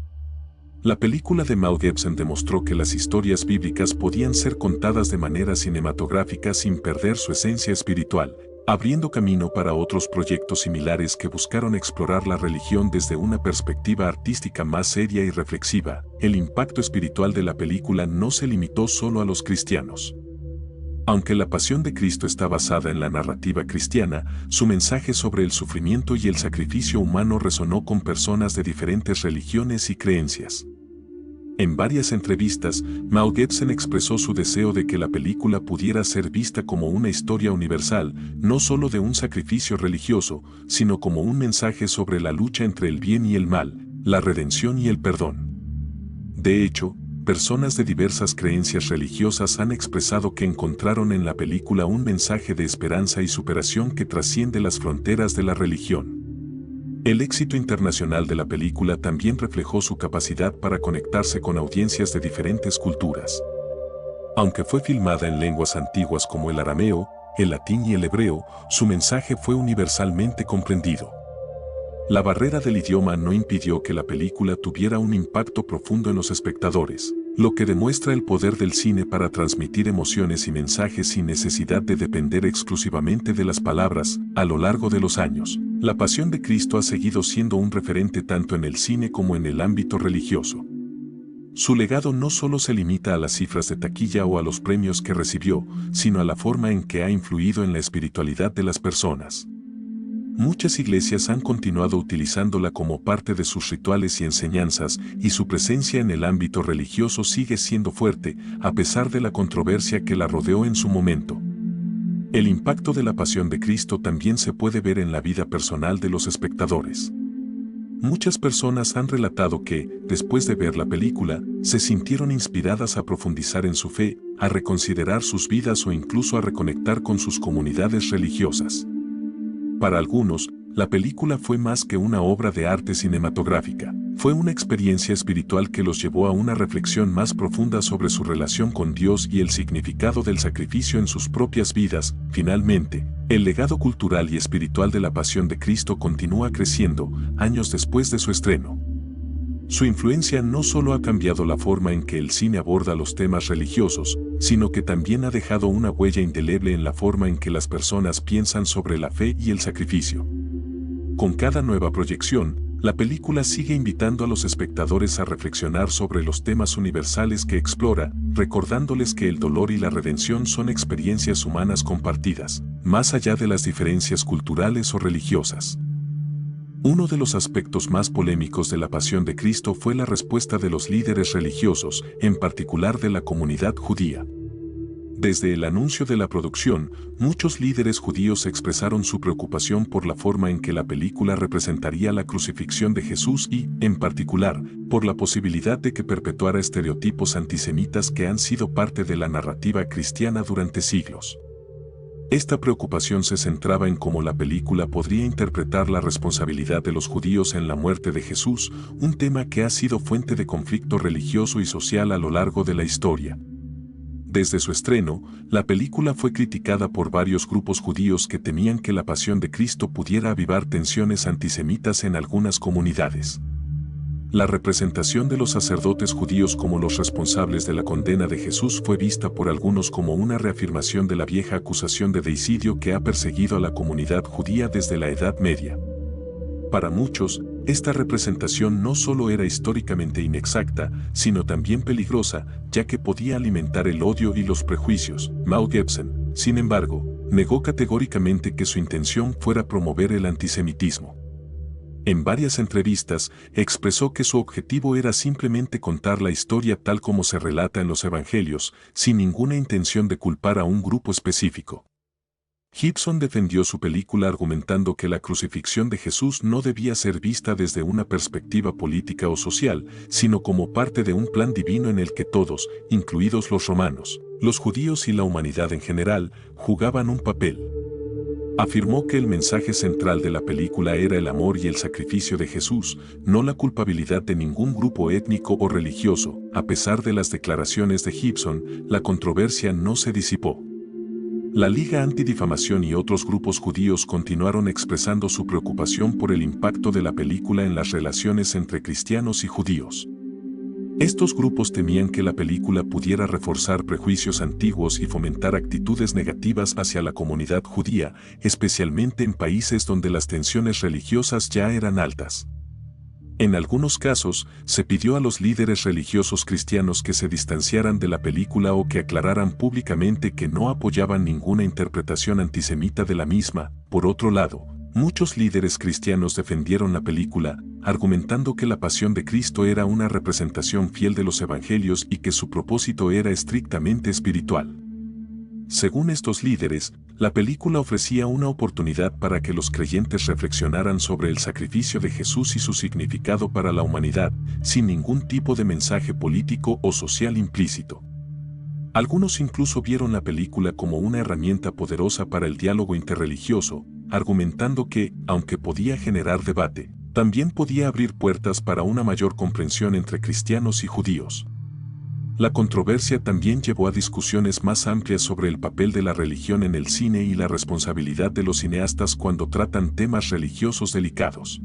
La película de Mel Gibson demostró que las historias bíblicas podían ser contadas de manera cinematográfica sin perder su esencia espiritual, abriendo camino para otros proyectos similares que buscaron explorar la religión desde una perspectiva artística más seria y reflexiva. El impacto espiritual de la película no se limitó solo a los cristianos. Aunque la Pasión de Cristo está basada en la narrativa cristiana, su mensaje sobre el sufrimiento y el sacrificio humano resonó con personas de diferentes religiones y creencias. En varias entrevistas, Mel Gibson expresó su deseo de que la película pudiera ser vista como una historia universal, no solo de un sacrificio religioso, sino como un mensaje sobre la lucha entre el bien y el mal, la redención y el perdón. De hecho, personas de diversas creencias religiosas han expresado que encontraron en la película un mensaje de esperanza y superación que trasciende las fronteras de la religión. El éxito internacional de la película también reflejó su capacidad para conectarse con audiencias de diferentes culturas. Aunque fue filmada en lenguas antiguas como el arameo, el latín y el hebreo, su mensaje fue universalmente comprendido. La barrera del idioma no impidió que la película tuviera un impacto profundo en los espectadores, lo que demuestra el poder del cine para transmitir emociones y mensajes sin necesidad de depender exclusivamente de las palabras. A lo largo de los años, la Pasión de Cristo ha seguido siendo un referente tanto en el cine como en el ámbito religioso. Su legado no solo se limita a las cifras de taquilla o a los premios que recibió, sino a la forma en que ha influido en la espiritualidad de las personas. Muchas iglesias han continuado utilizándola como parte de sus rituales y enseñanzas, y su presencia en el ámbito religioso sigue siendo fuerte, a pesar de la controversia que la rodeó en su momento. El impacto de la Pasión de Cristo también se puede ver en la vida personal de los espectadores. Muchas personas han relatado que, después de ver la película, se sintieron inspiradas a profundizar en su fe, a reconsiderar sus vidas o incluso a reconectar con sus comunidades religiosas. Para algunos, la película fue más que una obra de arte cinematográfica. Fue una experiencia espiritual que los llevó a una reflexión más profunda sobre su relación con Dios y el significado del sacrificio en sus propias vidas. Finalmente, el legado cultural y espiritual de la Pasión de Cristo continúa creciendo, años después de su estreno. Su influencia no solo ha cambiado la forma en que el cine aborda los temas religiosos, sino que también ha dejado una huella indeleble en la forma en que las personas piensan sobre la fe y el sacrificio. Con cada nueva proyección, la película sigue invitando a los espectadores a reflexionar sobre los temas universales que explora, recordándoles que el dolor y la redención son experiencias humanas compartidas, más allá de las diferencias culturales o religiosas. Uno de los aspectos más polémicos de la Pasión de Cristo fue la respuesta de los líderes religiosos, en particular de la comunidad judía. Desde el anuncio de la producción, muchos líderes judíos expresaron su preocupación por la forma en que la película representaría la crucifixión de Jesús y, en particular, por la posibilidad de que perpetuara estereotipos antisemitas que han sido parte de la narrativa cristiana durante siglos. Esta preocupación se centraba en cómo la película podría interpretar la responsabilidad de los judíos en la muerte de Jesús, un tema que ha sido fuente de conflicto religioso y social a lo largo de la historia. Desde su estreno, la película fue criticada por varios grupos judíos que temían que la pasión de Cristo pudiera avivar tensiones antisemitas en algunas comunidades. La representación de los sacerdotes judíos como los responsables de la condena de Jesús fue vista por algunos como una reafirmación de la vieja acusación de deicidio que ha perseguido a la comunidad judía desde la Edad Media. Para muchos, esta representación no solo era históricamente inexacta, sino también peligrosa, ya que podía alimentar el odio y los prejuicios. Mel Gibson, sin embargo, negó categóricamente que su intención fuera promover el antisemitismo. En varias entrevistas, expresó que su objetivo era simplemente contar la historia tal como se relata en los evangelios, sin ninguna intención de culpar a un grupo específico. Gibson defendió su película argumentando que la crucifixión de Jesús no debía ser vista desde una perspectiva política o social, sino como parte de un plan divino en el que todos, incluidos los romanos, los judíos y la humanidad en general, jugaban un papel. Afirmó que el mensaje central de la película era el amor y el sacrificio de Jesús, no la culpabilidad de ningún grupo étnico o religioso. A pesar de las declaraciones de Gibson, la controversia no se disipó. La Liga Antidifamación y otros grupos judíos continuaron expresando su preocupación por el impacto de la película en las relaciones entre cristianos y judíos. Estos grupos temían que la película pudiera reforzar prejuicios antiguos y fomentar actitudes negativas hacia la comunidad judía, especialmente en países donde las tensiones religiosas ya eran altas. En algunos casos, se pidió a los líderes religiosos cristianos que se distanciaran de la película o que aclararan públicamente que no apoyaban ninguna interpretación antisemita de la misma. Por otro lado, muchos líderes cristianos defendieron la película, argumentando que la pasión de Cristo era una representación fiel de los evangelios y que su propósito era estrictamente espiritual. Según estos líderes, la película ofrecía una oportunidad para que los creyentes reflexionaran sobre el sacrificio de Jesús y su significado para la humanidad, sin ningún tipo de mensaje político o social implícito. Algunos incluso vieron la película como una herramienta poderosa para el diálogo interreligioso, argumentando que, aunque podía generar debate, también podía abrir puertas para una mayor comprensión entre cristianos y judíos. La controversia también llevó a discusiones más amplias sobre el papel de la religión en el cine y la responsabilidad de los cineastas cuando tratan temas religiosos delicados.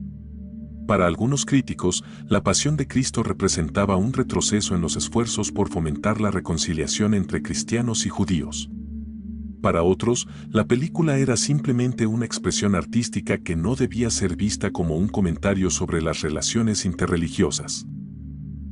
Para algunos críticos, la pasión de Cristo representaba un retroceso en los esfuerzos por fomentar la reconciliación entre cristianos y judíos. Para otros, la película era simplemente una expresión artística que no debía ser vista como un comentario sobre las relaciones interreligiosas.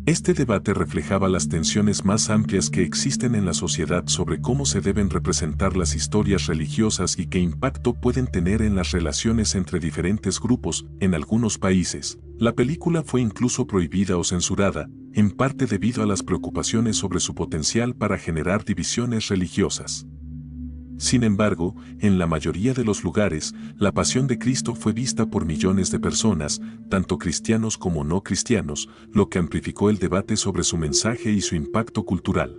Este debate reflejaba las tensiones más amplias que existen en la sociedad sobre cómo se deben representar las historias religiosas y qué impacto pueden tener en las relaciones entre diferentes grupos. En algunos países, la película fue incluso prohibida o censurada, en parte debido a las preocupaciones sobre su potencial para generar divisiones religiosas. Sin embargo, en la mayoría de los lugares, la pasión de Cristo fue vista por millones de personas, tanto cristianos como no cristianos, lo que amplificó el debate sobre su mensaje y su impacto cultural.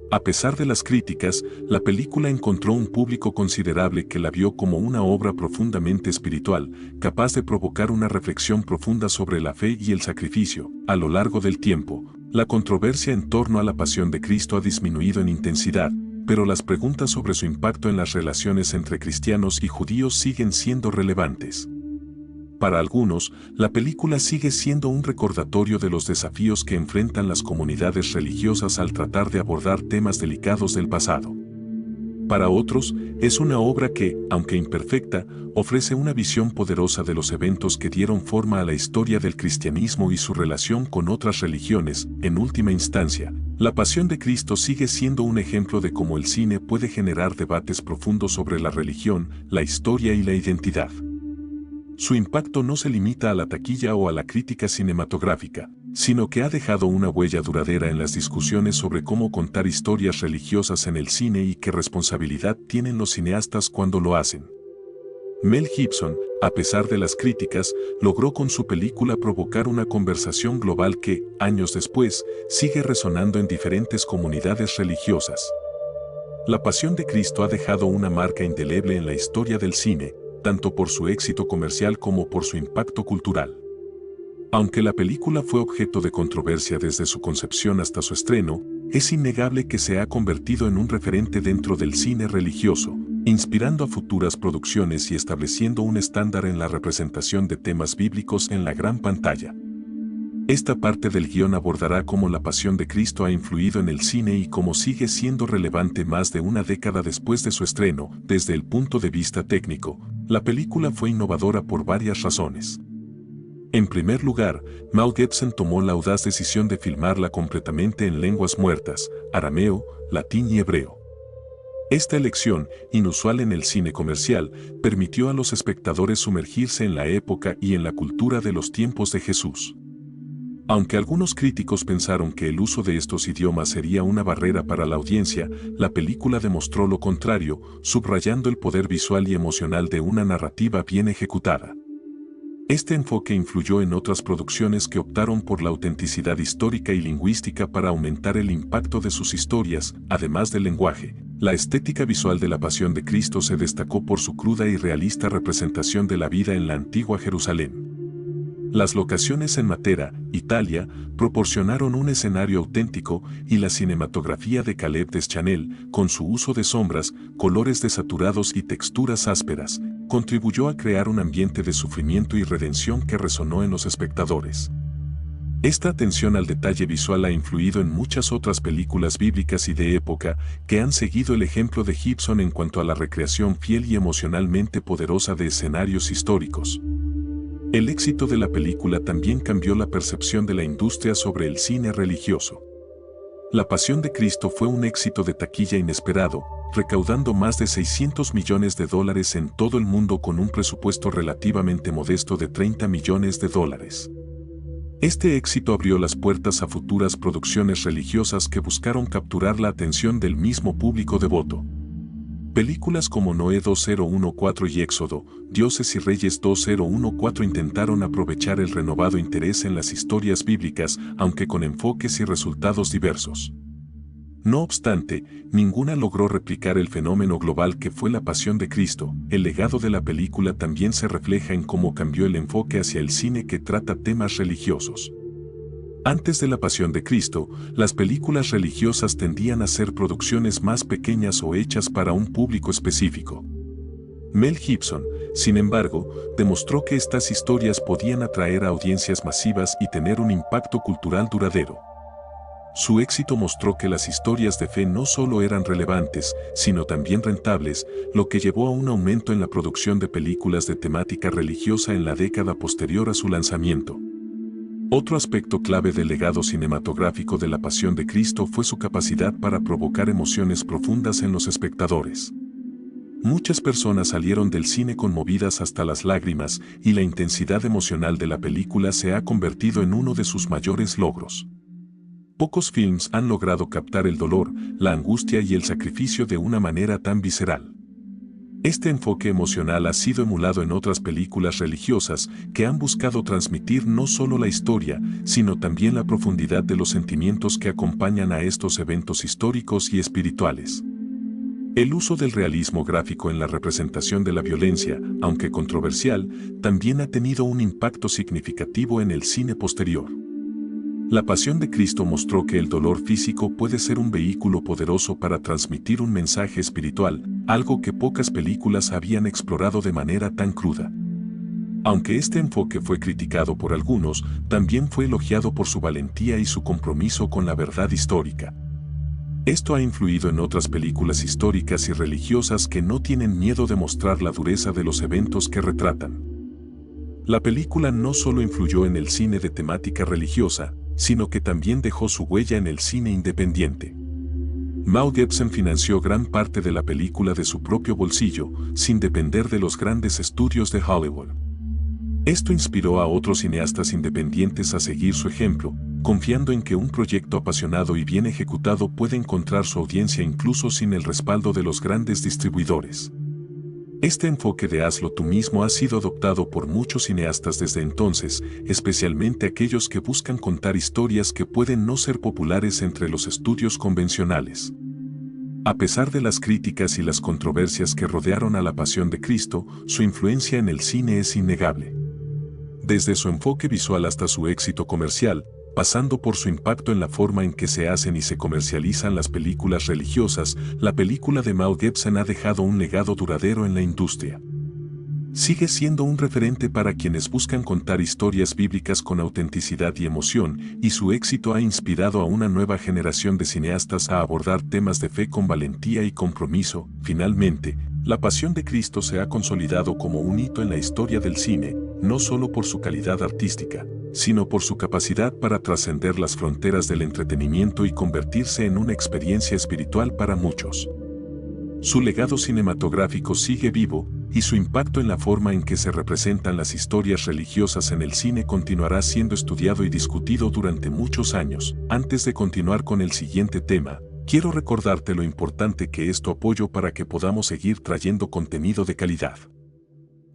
A pesar de las críticas, la película encontró un público considerable que la vio como una obra profundamente espiritual, capaz de provocar una reflexión profunda sobre la fe y el sacrificio. A lo largo del tiempo, la controversia en torno a la pasión de Cristo ha disminuido en intensidad, pero las preguntas sobre su impacto en las relaciones entre cristianos y judíos siguen siendo relevantes. Para algunos, la película sigue siendo un recordatorio de los desafíos que enfrentan las comunidades religiosas al tratar de abordar temas delicados del pasado. Para otros, es una obra que, aunque imperfecta, ofrece una visión poderosa de los eventos que dieron forma a la historia del cristianismo y su relación con otras religiones. En última instancia, La Pasión de Cristo sigue siendo un ejemplo de cómo el cine puede generar debates profundos sobre la religión, la historia y la identidad. Su impacto no se limita a la taquilla o a la crítica cinematográfica, sino que ha dejado una huella duradera en las discusiones sobre cómo contar historias religiosas en el cine y qué responsabilidad tienen los cineastas cuando lo hacen. Mel Gibson, a pesar de las críticas, logró con su película provocar una conversación global que, años después, sigue resonando en diferentes comunidades religiosas. La Pasión de Cristo ha dejado una marca indeleble en la historia del cine, tanto por su éxito comercial como por su impacto cultural. Aunque la película fue objeto de controversia desde su concepción hasta su estreno, es innegable que se ha convertido en un referente dentro del cine religioso, inspirando a futuras producciones y estableciendo un estándar en la representación de temas bíblicos en la gran pantalla. Esta parte del guión abordará cómo la Pasión de Cristo ha influido en el cine y cómo sigue siendo relevante más de una década después de su estreno. Desde el punto de vista técnico, la película fue innovadora por varias razones. En primer lugar, Mel Gibson tomó la audaz decisión de filmarla completamente en lenguas muertas, arameo, latín y hebreo. Esta elección, inusual en el cine comercial, permitió a los espectadores sumergirse en la época y en la cultura de los tiempos de Jesús. Aunque algunos críticos pensaron que el uso de estos idiomas sería una barrera para la audiencia, la película demostró lo contrario, subrayando el poder visual y emocional de una narrativa bien ejecutada. Este enfoque influyó en otras producciones que optaron por la autenticidad histórica y lingüística para aumentar el impacto de sus historias, además del lenguaje. La estética visual de la Pasión de Cristo se destacó por su cruda y realista representación de la vida en la antigua Jerusalén. Las locaciones en Matera, Italia, proporcionaron un escenario auténtico y la cinematografía de Caleb Deschanel, con su uso de sombras, colores desaturados y texturas ásperas, contribuyó a crear un ambiente de sufrimiento y redención que resonó en los espectadores. Esta atención al detalle visual ha influido en muchas otras películas bíblicas y de época que han seguido el ejemplo de Gibson en cuanto a la recreación fiel y emocionalmente poderosa de escenarios históricos. El éxito de la película también cambió la percepción de la industria sobre el cine religioso. La Pasión de Cristo fue un éxito de taquilla inesperado, recaudando más de $600 millones en todo el mundo con un presupuesto relativamente modesto de $30 millones. Este éxito abrió las puertas a futuras producciones religiosas que buscaron capturar la atención del mismo público devoto. Películas como Noé 2014 y Éxodo, Dioses y Reyes 2014 intentaron aprovechar el renovado interés en las historias bíblicas, aunque con enfoques y resultados diversos. No obstante, ninguna logró replicar el fenómeno global que fue la Pasión de Cristo. El legado de la película también se refleja en cómo cambió el enfoque hacia el cine que trata temas religiosos. Antes de la Pasión de Cristo, las películas religiosas tendían a ser producciones más pequeñas o hechas para un público específico. Mel Gibson, sin embargo, demostró que estas historias podían atraer a audiencias masivas y tener un impacto cultural duradero. Su éxito mostró que las historias de fe no solo eran relevantes, sino también rentables, lo que llevó a un aumento en la producción de películas de temática religiosa en la década posterior a su lanzamiento. Otro aspecto clave del legado cinematográfico de la Pasión de Cristo fue su capacidad para provocar emociones profundas en los espectadores. Muchas personas salieron del cine conmovidas hasta las lágrimas y la intensidad emocional de la película se ha convertido en uno de sus mayores logros. Pocos films han logrado captar el dolor, la angustia y el sacrificio de una manera tan visceral. Este enfoque emocional ha sido emulado en otras películas religiosas que han buscado transmitir no solo la historia, sino también la profundidad de los sentimientos que acompañan a estos eventos históricos y espirituales. El uso del realismo gráfico en la representación de la violencia, aunque controversial, también ha tenido un impacto significativo en el cine posterior. La Pasión de Cristo mostró que el dolor físico puede ser un vehículo poderoso para transmitir un mensaje espiritual, algo que pocas películas habían explorado de manera tan cruda. Aunque este enfoque fue criticado por algunos, también fue elogiado por su valentía y su compromiso con la verdad histórica. Esto ha influido en otras películas históricas y religiosas que no tienen miedo de mostrar la dureza de los eventos que retratan. La película no solo influyó en el cine de temática religiosa, sino que también dejó su huella en el cine independiente. Mel Gibson financió gran parte de la película de su propio bolsillo, sin depender de los grandes estudios de Hollywood. Esto inspiró a otros cineastas independientes a seguir su ejemplo, confiando en que un proyecto apasionado y bien ejecutado puede encontrar su audiencia incluso sin el respaldo de los grandes distribuidores. Este enfoque de hazlo tú mismo ha sido adoptado por muchos cineastas desde entonces, especialmente aquellos que buscan contar historias que pueden no ser populares entre los estudios convencionales. A pesar de las críticas y las controversias que rodearon a la Pasión de Cristo, su influencia en el cine es innegable. Desde su enfoque visual hasta su éxito comercial, pasando por su impacto en la forma en que se hacen y se comercializan las películas religiosas, la película de Mel Gibson ha dejado un legado duradero en la industria. Sigue siendo un referente para quienes buscan contar historias bíblicas con autenticidad y emoción, y su éxito ha inspirado a una nueva generación de cineastas a abordar temas de fe con valentía y compromiso. Finalmente, La Pasión de Cristo se ha consolidado como un hito en la historia del cine, no solo por su calidad artística, sino por su capacidad para trascender las fronteras del entretenimiento y convertirse en una experiencia espiritual para muchos. Su legado cinematográfico sigue vivo, y su impacto en la forma en que se representan las historias religiosas en el cine continuará siendo estudiado y discutido durante muchos años. Antes de continuar con el siguiente tema, quiero recordarte lo importante que es tu apoyo para que podamos seguir trayendo contenido de calidad.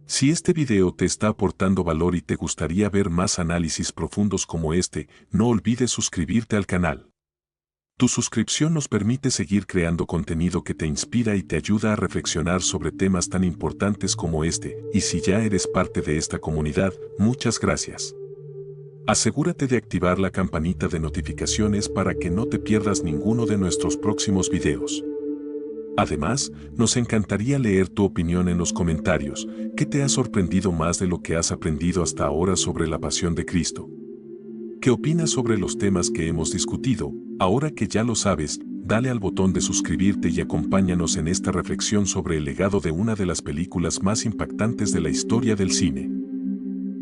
Si este video te está aportando valor y te gustaría ver más análisis profundos como este, no olvides suscribirte al canal. Tu suscripción nos permite seguir creando contenido que te inspira y te ayuda a reflexionar sobre temas tan importantes como este, y si ya eres parte de esta comunidad, muchas gracias. Asegúrate de activar la campanita de notificaciones para que no te pierdas ninguno de nuestros próximos videos. Además, nos encantaría leer tu opinión en los comentarios. ¿Qué te ha sorprendido más de lo que has aprendido hasta ahora sobre la Pasión de Cristo? ¿Qué opinas sobre los temas que hemos discutido? Ahora que ya lo sabes, dale al botón de suscribirte y acompáñanos en esta reflexión sobre el legado de una de las películas más impactantes de la historia del cine.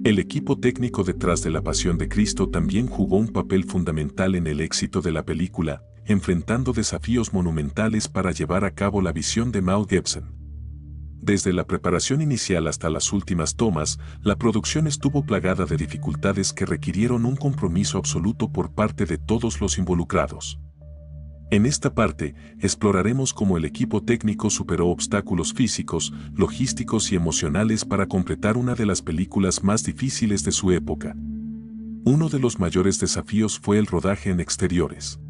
El equipo técnico detrás de La Pasión de Cristo también jugó un papel fundamental en el éxito de la película, enfrentando desafíos monumentales para llevar a cabo la visión de Mel Gibson. Desde la preparación inicial hasta las últimas tomas, la producción estuvo plagada de dificultades que requirieron un compromiso absoluto por parte de todos los involucrados. En esta parte, exploraremos cómo el equipo técnico superó obstáculos físicos, logísticos y emocionales para completar una de las películas más difíciles de su época. Uno de los mayores desafíos fue el rodaje en exteriores.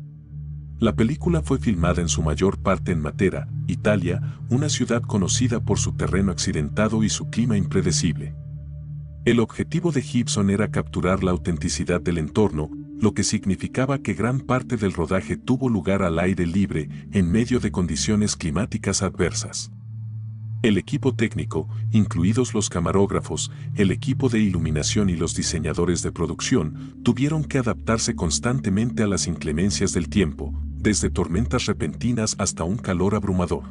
La película fue filmada en su mayor parte en Matera, Italia, una ciudad conocida por su terreno accidentado y su clima impredecible. El objetivo de Gibson era capturar la autenticidad del entorno, lo que significaba que gran parte del rodaje tuvo lugar al aire libre, en medio de condiciones climáticas adversas. El equipo técnico, incluidos los camarógrafos, el equipo de iluminación y los diseñadores de producción, tuvieron que adaptarse constantemente a las inclemencias del tiempo, desde tormentas repentinas hasta un calor abrumador.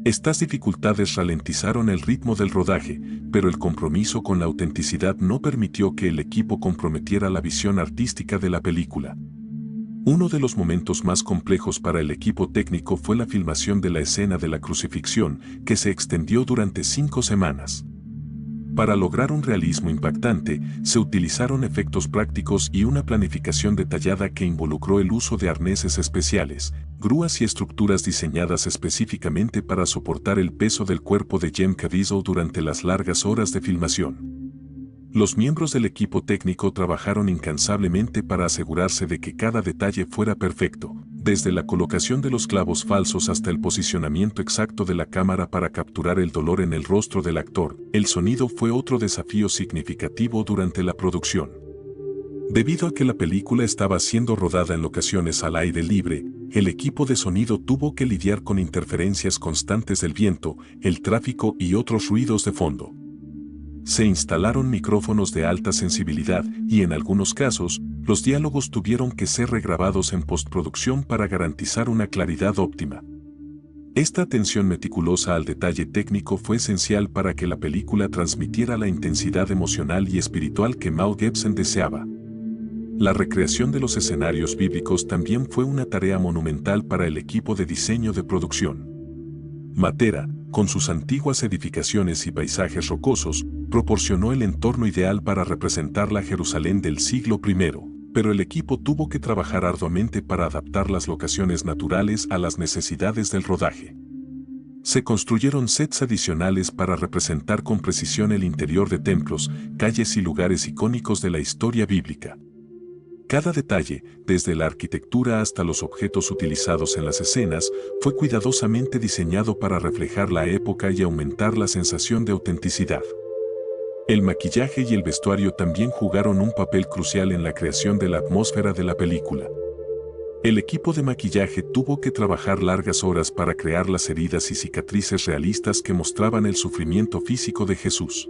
Estas dificultades ralentizaron el ritmo del rodaje, pero el compromiso con la autenticidad no permitió que el equipo comprometiera la visión artística de la película. Uno de los momentos más complejos para el equipo técnico fue la filmación de la escena de la crucifixión, que se extendió durante 5 semanas. Para lograr un realismo impactante, se utilizaron efectos prácticos y una planificación detallada que involucró el uso de arneses especiales, grúas y estructuras diseñadas específicamente para soportar el peso del cuerpo de Jim Caviezel durante las largas horas de filmación. Los miembros del equipo técnico trabajaron incansablemente para asegurarse de que cada detalle fuera perfecto, desde la colocación de los clavos falsos hasta el posicionamiento exacto de la cámara para capturar el dolor en el rostro del actor. El sonido fue otro desafío significativo durante la producción. Debido a que la película estaba siendo rodada en locaciones al aire libre, el equipo de sonido tuvo que lidiar con interferencias constantes del viento, el tráfico y otros ruidos de fondo. Se instalaron micrófonos de alta sensibilidad y en algunos casos, los diálogos tuvieron que ser regrabados en postproducción para garantizar una claridad óptima. Esta atención meticulosa al detalle técnico fue esencial para que la película transmitiera la intensidad emocional y espiritual que Mel Gibson deseaba. La recreación de los escenarios bíblicos también fue una tarea monumental para el equipo de diseño de producción. Matera, con sus antiguas edificaciones y paisajes rocosos, proporcionó el entorno ideal para representar la Jerusalén del siglo I, pero el equipo tuvo que trabajar arduamente para adaptar las locaciones naturales a las necesidades del rodaje. Se construyeron sets adicionales para representar con precisión el interior de templos, calles y lugares icónicos de la historia bíblica. Cada detalle, desde la arquitectura hasta los objetos utilizados en las escenas, fue cuidadosamente diseñado para reflejar la época y aumentar la sensación de autenticidad. El maquillaje y el vestuario también jugaron un papel crucial en la creación de la atmósfera de la película. El equipo de maquillaje tuvo que trabajar largas horas para crear las heridas y cicatrices realistas que mostraban el sufrimiento físico de Jesús.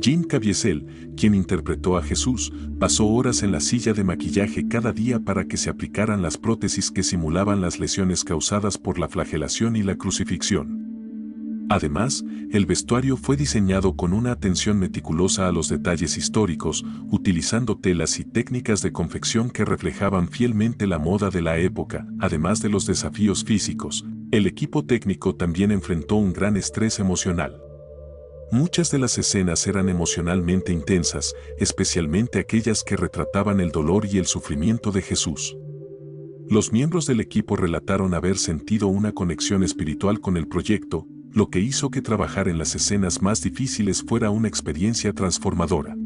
Jim Caviezel, quien interpretó a Jesús, pasó horas en la silla de maquillaje cada día para que se aplicaran las prótesis que simulaban las lesiones causadas por la flagelación y la crucifixión. Además, el vestuario fue diseñado con una atención meticulosa a los detalles históricos, utilizando telas y técnicas de confección que reflejaban fielmente la moda de la época. Además de los desafíos físicos, el equipo técnico también enfrentó un gran estrés emocional. Muchas de las escenas eran emocionalmente intensas, especialmente aquellas que retrataban el dolor y el sufrimiento de Jesús. Los miembros del equipo relataron haber sentido una conexión espiritual con el proyecto, lo que hizo que trabajar en las escenas más difíciles fuera una experiencia transformadora.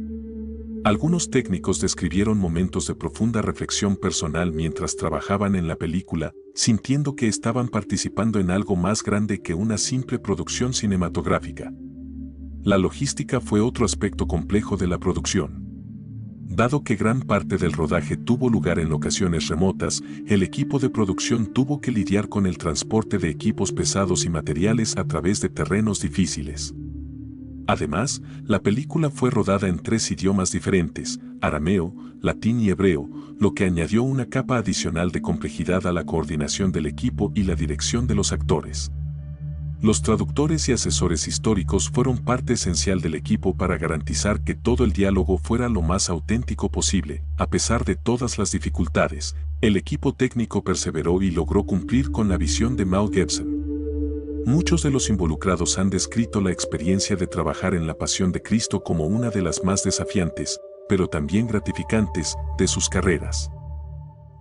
Algunos técnicos describieron momentos de profunda reflexión personal mientras trabajaban en la película, sintiendo que estaban participando en algo más grande que una simple producción cinematográfica. La logística fue otro aspecto complejo de la producción. Dado que gran parte del rodaje tuvo lugar en locaciones remotas, el equipo de producción tuvo que lidiar con el transporte de equipos pesados y materiales a través de terrenos difíciles. Además, la película fue rodada en 3 idiomas diferentes, arameo, latín y hebreo, lo que añadió una capa adicional de complejidad a la coordinación del equipo y la dirección de los actores. Los traductores y asesores históricos fueron parte esencial del equipo para garantizar que todo el diálogo fuera lo más auténtico posible. A pesar de todas las dificultades, el equipo técnico perseveró y logró cumplir con la visión de Mel Gibson. Muchos de los involucrados han descrito la experiencia de trabajar en La Pasión de Cristo como una de las más desafiantes, pero también gratificantes, de sus carreras.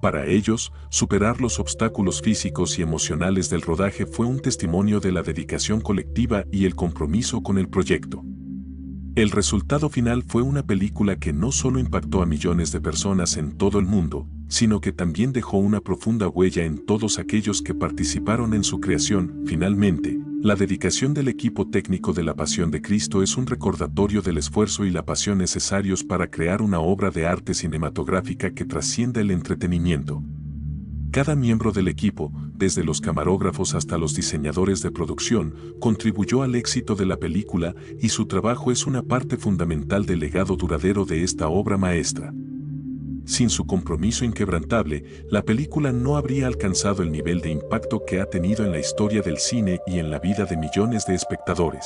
Para ellos, superar los obstáculos físicos y emocionales del rodaje fue un testimonio de la dedicación colectiva y el compromiso con el proyecto. El resultado final fue una película que no solo impactó a millones de personas en todo el mundo, sino que también dejó una profunda huella en todos aquellos que participaron en su creación. Finalmente, la dedicación del equipo técnico de La Pasión de Cristo es un recordatorio del esfuerzo y la pasión necesarios para crear una obra de arte cinematográfica que trascienda el entretenimiento. Cada miembro del equipo, desde los camarógrafos hasta los diseñadores de producción, contribuyó al éxito de la película y su trabajo es una parte fundamental del legado duradero de esta obra maestra. Sin su compromiso inquebrantable, la película no habría alcanzado el nivel de impacto que ha tenido en la historia del cine y en la vida de millones de espectadores.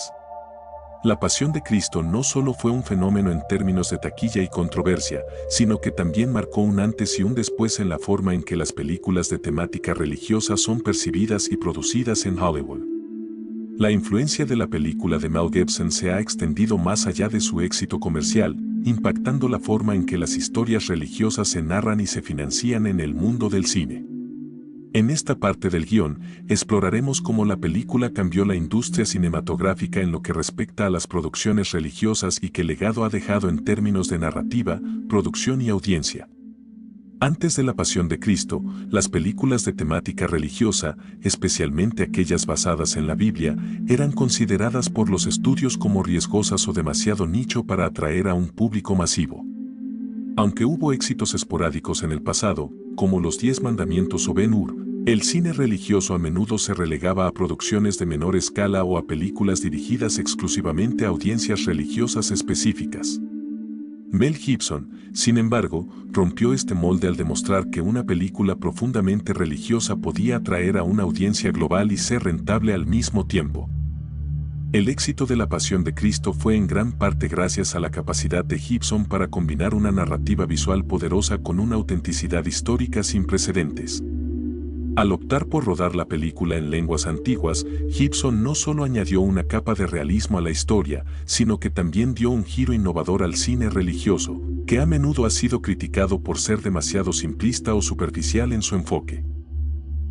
La Pasión de Cristo no solo fue un fenómeno en términos de taquilla y controversia, sino que también marcó un antes y un después en la forma en que las películas de temática religiosa son percibidas y producidas en Hollywood. La influencia de la película de Mel Gibson se ha extendido más allá de su éxito comercial, impactando la forma en que las historias religiosas se narran y se financian en el mundo del cine. En esta parte del guión, exploraremos cómo la película cambió la industria cinematográfica en lo que respecta a las producciones religiosas y qué legado ha dejado en términos de narrativa, producción y audiencia. Antes de La Pasión de Cristo, las películas de temática religiosa, especialmente aquellas basadas en la Biblia, eran consideradas por los estudios como riesgosas o demasiado nicho para atraer a un público masivo. Aunque hubo éxitos esporádicos en el pasado, como Los 10 Mandamientos o Ben-Hur, el cine religioso a menudo se relegaba a producciones de menor escala o a películas dirigidas exclusivamente a audiencias religiosas específicas. Mel Gibson, sin embargo, rompió este molde al demostrar que una película profundamente religiosa podía atraer a una audiencia global y ser rentable al mismo tiempo. El éxito de La Pasión de Cristo fue en gran parte gracias a la capacidad de Gibson para combinar una narrativa visual poderosa con una autenticidad histórica sin precedentes. Al optar por rodar la película en lenguas antiguas, Gibson no solo añadió una capa de realismo a la historia, sino que también dio un giro innovador al cine religioso, que a menudo ha sido criticado por ser demasiado simplista o superficial en su enfoque.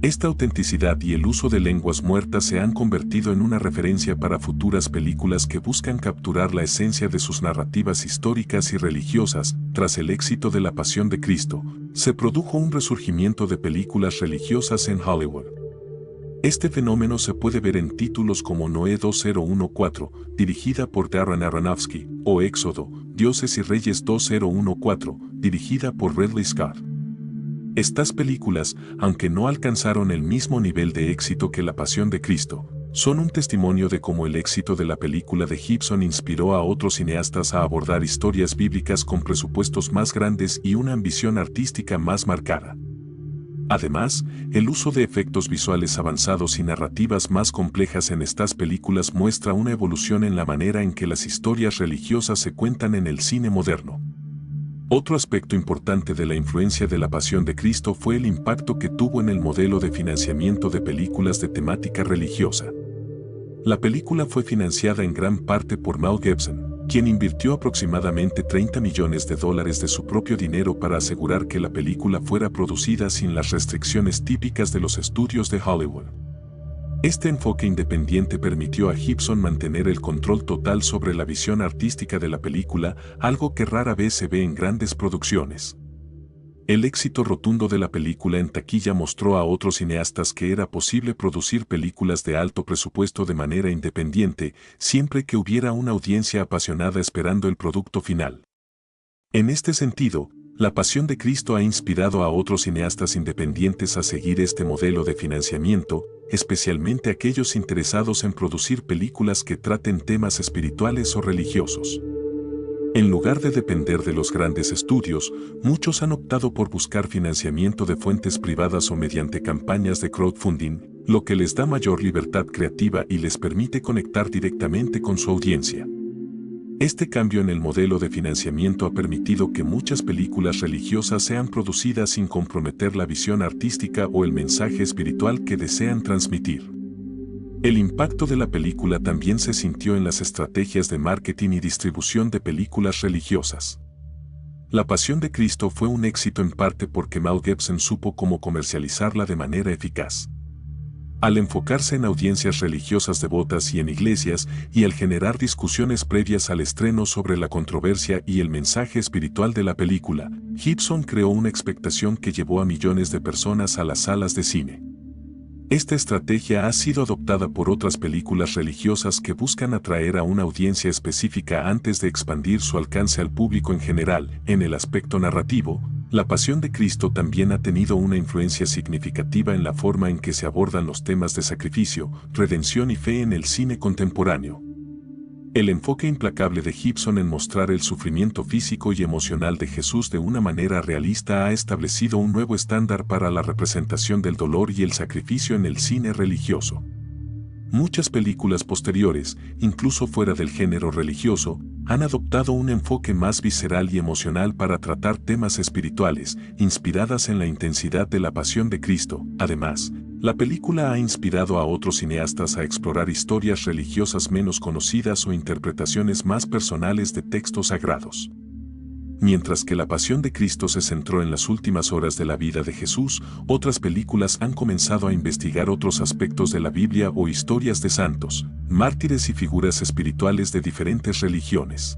Esta autenticidad y el uso de lenguas muertas se han convertido en una referencia para futuras películas que buscan capturar la esencia de sus narrativas históricas y religiosas. Tras el éxito de La Pasión de Cristo, se produjo un resurgimiento de películas religiosas en Hollywood. Este fenómeno se puede ver en títulos como Noé 2014, dirigida por Darren Aronofsky, o Éxodo, Dioses y Reyes 2014, dirigida por Ridley Scott. Estas películas, aunque no alcanzaron el mismo nivel de éxito que La Pasión de Cristo, son un testimonio de cómo el éxito de la película de Gibson inspiró a otros cineastas a abordar historias bíblicas con presupuestos más grandes y una ambición artística más marcada. Además, el uso de efectos visuales avanzados y narrativas más complejas en estas películas muestra una evolución en la manera en que las historias religiosas se cuentan en el cine moderno. Otro aspecto importante de la influencia de La Pasión de Cristo fue el impacto que tuvo en el modelo de financiamiento de películas de temática religiosa. La película fue financiada en gran parte por Mel Gibson, quien invirtió aproximadamente $30 millones de su propio dinero para asegurar que la película fuera producida sin las restricciones típicas de los estudios de Hollywood. Este enfoque independiente permitió a Gibson mantener el control total sobre la visión artística de la película, algo que rara vez se ve en grandes producciones. El éxito rotundo de la película en taquilla mostró a otros cineastas que era posible producir películas de alto presupuesto de manera independiente, siempre que hubiera una audiencia apasionada esperando el producto final. En este sentido, La Pasión de Cristo ha inspirado a otros cineastas independientes a seguir este modelo de financiamiento, especialmente aquellos interesados en producir películas que traten temas espirituales o religiosos. En lugar de depender de los grandes estudios, muchos han optado por buscar financiamiento de fuentes privadas o mediante campañas de crowdfunding, lo que les da mayor libertad creativa y les permite conectar directamente con su audiencia. Este cambio en el modelo de financiamiento ha permitido que muchas películas religiosas sean producidas sin comprometer la visión artística o el mensaje espiritual que desean transmitir. El impacto de la película también se sintió en las estrategias de marketing y distribución de películas religiosas. La Pasión de Cristo fue un éxito en parte porque Mel Gibson supo cómo comercializarla de manera eficaz. Al enfocarse en audiencias religiosas devotas y en iglesias, y al generar discusiones previas al estreno sobre la controversia y el mensaje espiritual de la película, Gibson creó una expectación que llevó a millones de personas a las salas de cine. Esta estrategia ha sido adoptada por otras películas religiosas que buscan atraer a una audiencia específica antes de expandir su alcance al público en general. En el aspecto narrativo, La Pasión de Cristo también ha tenido una influencia significativa en la forma en que se abordan los temas de sacrificio, redención y fe en el cine contemporáneo. El enfoque implacable de Gibson en mostrar el sufrimiento físico y emocional de Jesús de una manera realista ha establecido un nuevo estándar para la representación del dolor y el sacrificio en el cine religioso. Muchas películas posteriores, incluso fuera del género religioso, han adoptado un enfoque más visceral y emocional para tratar temas espirituales, inspiradas en la intensidad de la Pasión de Cristo. Además, la película ha inspirado a otros cineastas a explorar historias religiosas menos conocidas o interpretaciones más personales de textos sagrados. Mientras que La Pasión de Cristo se centró en las últimas horas de la vida de Jesús, otras películas han comenzado a investigar otros aspectos de la Biblia o historias de santos, mártires y figuras espirituales de diferentes religiones.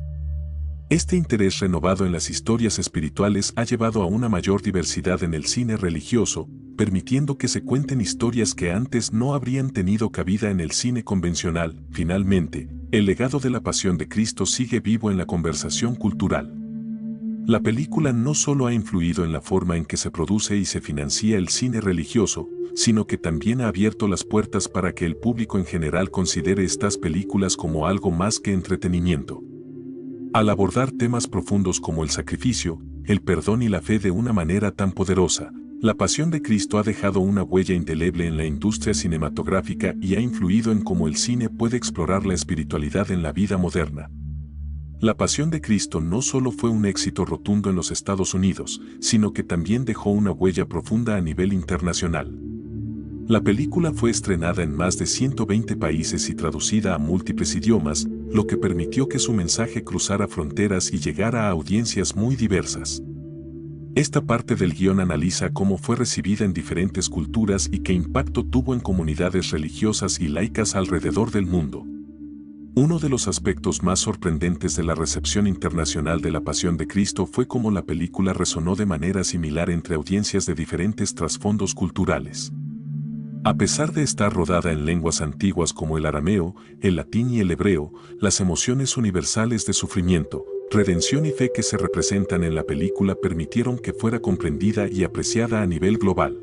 Este interés renovado en las historias espirituales ha llevado a una mayor diversidad en el cine religioso, permitiendo que se cuenten historias que antes no habrían tenido cabida en el cine convencional. Finalmente, el legado de La Pasión de Cristo sigue vivo en la conversación cultural. La película no solo ha influido en la forma en que se produce y se financia el cine religioso, sino que también ha abierto las puertas para que el público en general considere estas películas como algo más que entretenimiento. Al abordar temas profundos como el sacrificio, el perdón y la fe de una manera tan poderosa, La Pasión de Cristo ha dejado una huella indeleble en la industria cinematográfica y ha influido en cómo el cine puede explorar la espiritualidad en la vida moderna. La Pasión de Cristo no solo fue un éxito rotundo en los Estados Unidos, sino que también dejó una huella profunda a nivel internacional. La película fue estrenada en más de 120 países y traducida a múltiples idiomas, lo que permitió que su mensaje cruzara fronteras y llegara a audiencias muy diversas. Esta parte del guión analiza cómo fue recibida en diferentes culturas y qué impacto tuvo en comunidades religiosas y laicas alrededor del mundo. Uno de los aspectos más sorprendentes de la recepción internacional de La Pasión de Cristo fue cómo la película resonó de manera similar entre audiencias de diferentes trasfondos culturales. A pesar de estar rodada en lenguas antiguas como el arameo, el latín y el hebreo, las emociones universales de sufrimiento, redención y fe que se representan en la película permitieron que fuera comprendida y apreciada a nivel global.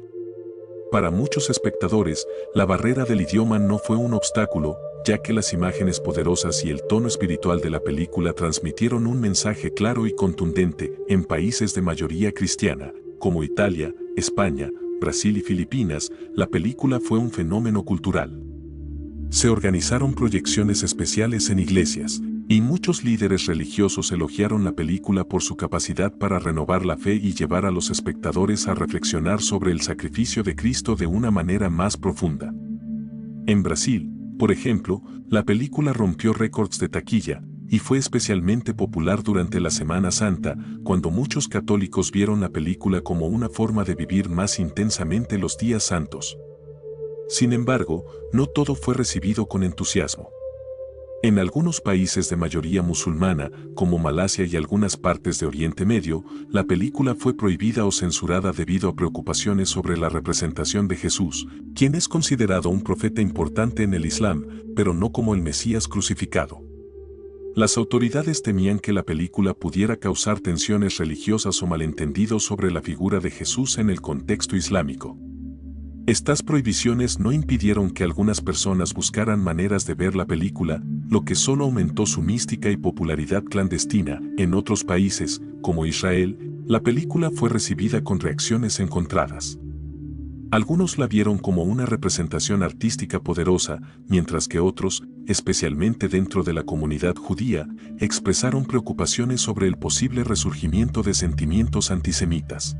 Para muchos espectadores, la barrera del idioma no fue un obstáculo, ya que las imágenes poderosas y el tono espiritual de la película transmitieron un mensaje claro y contundente en países de mayoría cristiana, como Italia, España, Brasil y Filipinas. La película fue un fenómeno cultural. Se organizaron proyecciones especiales en iglesias, y muchos líderes religiosos elogiaron la película por su capacidad para renovar la fe y llevar a los espectadores a reflexionar sobre el sacrificio de Cristo de una manera más profunda. En Brasil, por ejemplo, la película rompió récords de taquilla, y fue especialmente popular durante la Semana Santa, cuando muchos católicos vieron la película como una forma de vivir más intensamente los días santos. Sin embargo, no todo fue recibido con entusiasmo. En algunos países de mayoría musulmana, como Malasia y algunas partes de Oriente Medio, la película fue prohibida o censurada debido a preocupaciones sobre la representación de Jesús, quien es considerado un profeta importante en el Islam, pero no como el Mesías crucificado. Las autoridades temían que la película pudiera causar tensiones religiosas o malentendidos sobre la figura de Jesús en el contexto islámico. Estas prohibiciones no impidieron que algunas personas buscaran maneras de ver la película, lo que solo aumentó su mística y popularidad clandestina. En otros países, como Israel, la película fue recibida con reacciones encontradas. Algunos la vieron como una representación artística poderosa, mientras que otros, especialmente dentro de la comunidad judía, expresaron preocupaciones sobre el posible resurgimiento de sentimientos antisemitas.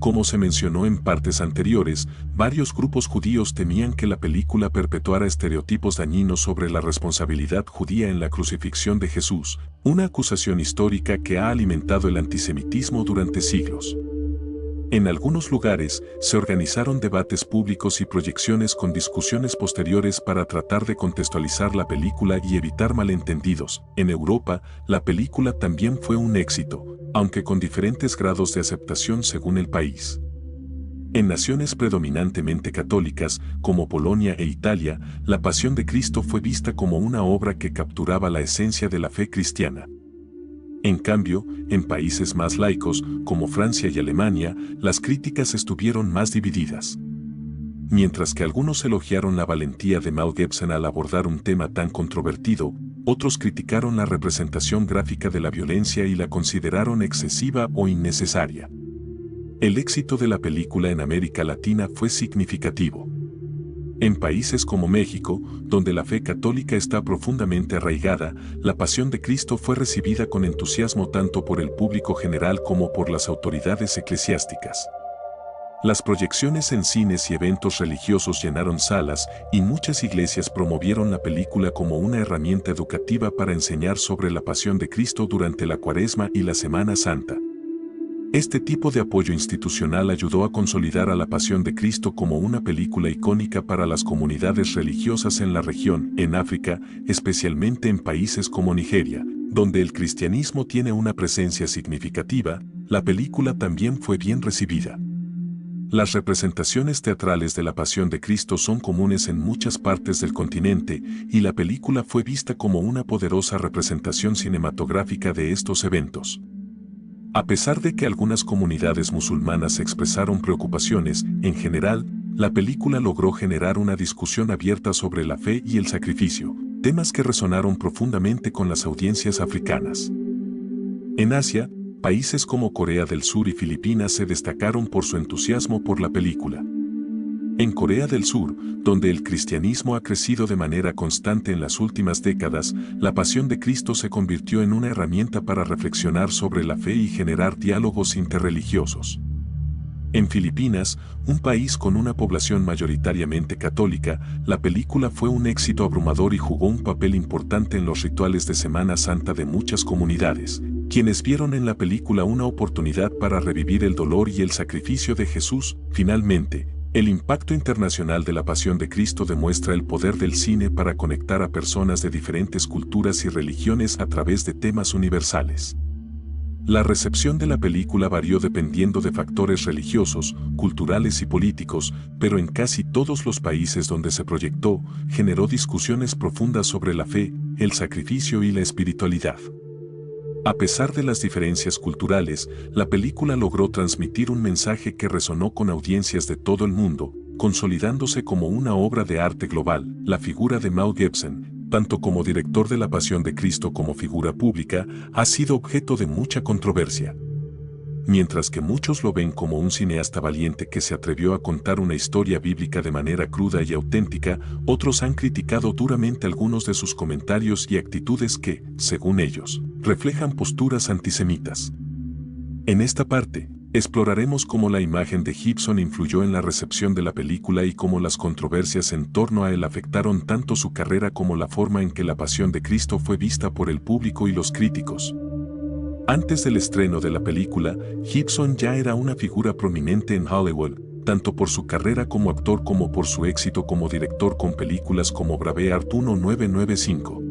Como se mencionó en partes anteriores, varios grupos judíos temían que la película perpetuara estereotipos dañinos sobre la responsabilidad judía en la crucifixión de Jesús, una acusación histórica que ha alimentado el antisemitismo durante siglos. En algunos lugares, se organizaron debates públicos y proyecciones con discusiones posteriores para tratar de contextualizar la película y evitar malentendidos. En Europa, la película también fue un éxito, aunque con diferentes grados de aceptación según el país. En naciones predominantemente católicas, como Polonia e Italia, La Pasión de Cristo fue vista como una obra que capturaba la esencia de la fe cristiana. En cambio, en países más laicos, como Francia y Alemania, las críticas estuvieron más divididas. Mientras que algunos elogiaron la valentía de Mel Gibson al abordar un tema tan controvertido, otros criticaron la representación gráfica de la violencia y la consideraron excesiva o innecesaria. El éxito de la película en América Latina fue significativo. En países como México, donde la fe católica está profundamente arraigada, La Pasión de Cristo fue recibida con entusiasmo tanto por el público general como por las autoridades eclesiásticas. Las proyecciones en cines y eventos religiosos llenaron salas, y muchas iglesias promovieron la película como una herramienta educativa para enseñar sobre la Pasión de Cristo durante la Cuaresma y la Semana Santa. Este tipo de apoyo institucional ayudó a consolidar a La Pasión de Cristo como una película icónica para las comunidades religiosas en la región. En África, especialmente en países como Nigeria, donde el cristianismo tiene una presencia significativa, la película también fue bien recibida. Las representaciones teatrales de La Pasión de Cristo son comunes en muchas partes del continente, y la película fue vista como una poderosa representación cinematográfica de estos eventos. A pesar de que algunas comunidades musulmanas expresaron preocupaciones, en general, la película logró generar una discusión abierta sobre la fe y el sacrificio, temas que resonaron profundamente con las audiencias africanas. En Asia, países como Corea del Sur y Filipinas se destacaron por su entusiasmo por la película. En Corea del Sur, donde el cristianismo ha crecido de manera constante en las últimas décadas, La Pasión de Cristo se convirtió en una herramienta para reflexionar sobre la fe y generar diálogos interreligiosos. En Filipinas, un país con una población mayoritariamente católica, la película fue un éxito abrumador y jugó un papel importante en los rituales de Semana Santa de muchas comunidades, quienes vieron en la película una oportunidad para revivir el dolor y el sacrificio de Jesús. Finalmente, el impacto internacional de la Pasión de Cristo demuestra el poder del cine para conectar a personas de diferentes culturas y religiones a través de temas universales. La recepción de la película varió dependiendo de factores religiosos, culturales y políticos, pero en casi todos los países donde se proyectó, generó discusiones profundas sobre la fe, el sacrificio y la espiritualidad. A pesar de las diferencias culturales, la película logró transmitir un mensaje que resonó con audiencias de todo el mundo, consolidándose como una obra de arte global. La figura de Mel Gibson, tanto como director de La Pasión de Cristo como figura pública, ha sido objeto de mucha controversia. Mientras que muchos lo ven como un cineasta valiente que se atrevió a contar una historia bíblica de manera cruda y auténtica, otros han criticado duramente algunos de sus comentarios y actitudes que, según ellos, reflejan posturas antisemitas. En esta parte, exploraremos cómo la imagen de Gibson influyó en la recepción de la película y cómo las controversias en torno a él afectaron tanto su carrera como la forma en que La Pasión de Cristo fue vista por el público y los críticos. Antes del estreno de la película, Gibson ya era una figura prominente en Hollywood, tanto por su carrera como actor como por su éxito como director con películas como Braveheart 1995.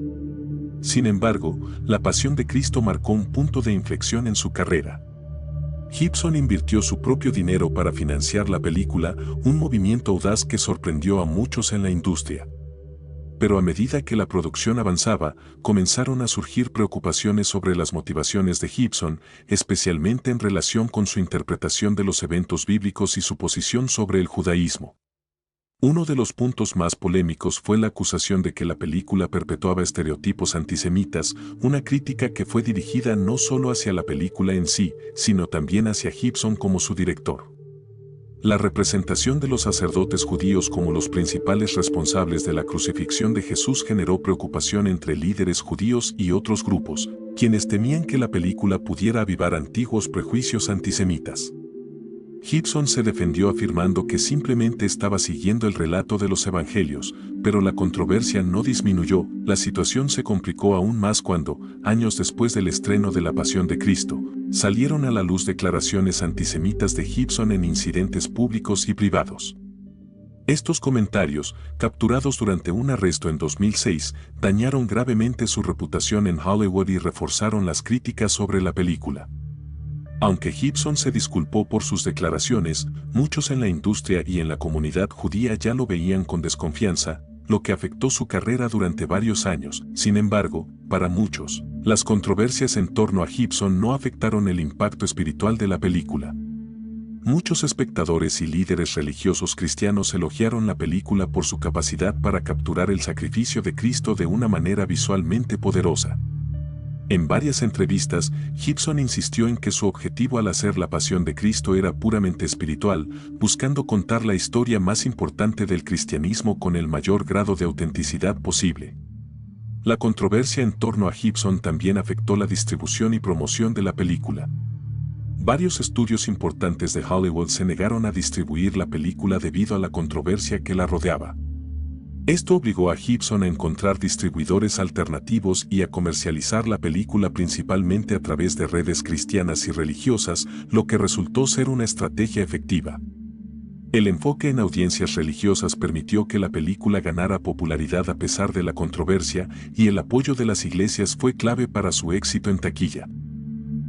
Sin embargo, La Pasión de Cristo marcó un punto de inflexión en su carrera. Gibson invirtió su propio dinero para financiar la película, un movimiento audaz que sorprendió a muchos en la industria. Pero a medida que la producción avanzaba, comenzaron a surgir preocupaciones sobre las motivaciones de Gibson, especialmente en relación con su interpretación de los eventos bíblicos y su posición sobre el judaísmo. Uno de los puntos más polémicos fue la acusación de que la película perpetuaba estereotipos antisemitas, una crítica que fue dirigida no solo hacia la película en sí, sino también hacia Gibson como su director. La representación de los sacerdotes judíos como los principales responsables de la crucifixión de Jesús generó preocupación entre líderes judíos y otros grupos, quienes temían que la película pudiera avivar antiguos prejuicios antisemitas. Gibson se defendió afirmando que simplemente estaba siguiendo el relato de los evangelios, pero la controversia no disminuyó. La situación se complicó aún más cuando, años después del estreno de La Pasión de Cristo, salieron a la luz declaraciones antisemitas de Gibson en incidentes públicos y privados. Estos comentarios, capturados durante un arresto en 2006, dañaron gravemente su reputación en Hollywood y reforzaron las críticas sobre la película. Aunque Gibson se disculpó por sus declaraciones, muchos en la industria y en la comunidad judía ya lo veían con desconfianza, lo que afectó su carrera durante varios años. Sin embargo, para muchos, las controversias en torno a Gibson no afectaron el impacto espiritual de la película. Muchos espectadores y líderes religiosos cristianos elogiaron la película por su capacidad para capturar el sacrificio de Cristo de una manera visualmente poderosa. En varias entrevistas, Gibson insistió en que su objetivo al hacer La Pasión de Cristo era puramente espiritual, buscando contar la historia más importante del cristianismo con el mayor grado de autenticidad posible. La controversia en torno a Gibson también afectó la distribución y promoción de la película. Varios estudios importantes de Hollywood se negaron a distribuir la película debido a la controversia que la rodeaba. Esto obligó a Gibson a encontrar distribuidores alternativos y a comercializar la película principalmente a través de redes cristianas y religiosas, lo que resultó ser una estrategia efectiva. El enfoque en audiencias religiosas permitió que la película ganara popularidad a pesar de la controversia, y el apoyo de las iglesias fue clave para su éxito en taquilla.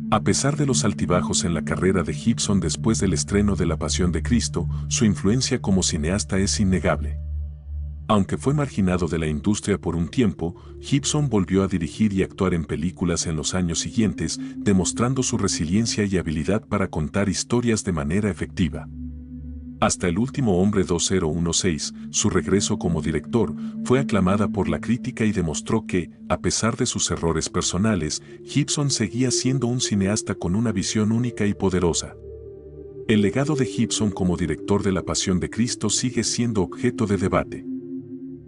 A pesar de los altibajos en la carrera de Gibson después del estreno de La Pasión de Cristo, su influencia como cineasta es innegable. Aunque fue marginado de la industria por un tiempo, Gibson volvió a dirigir y actuar en películas en los años siguientes, demostrando su resiliencia y habilidad para contar historias de manera efectiva. Hasta El último hombre 2016, su regreso como director, fue aclamada por la crítica y demostró que, a pesar de sus errores personales, Gibson seguía siendo un cineasta con una visión única y poderosa. El legado de Gibson como director de La Pasión de Cristo sigue siendo objeto de debate.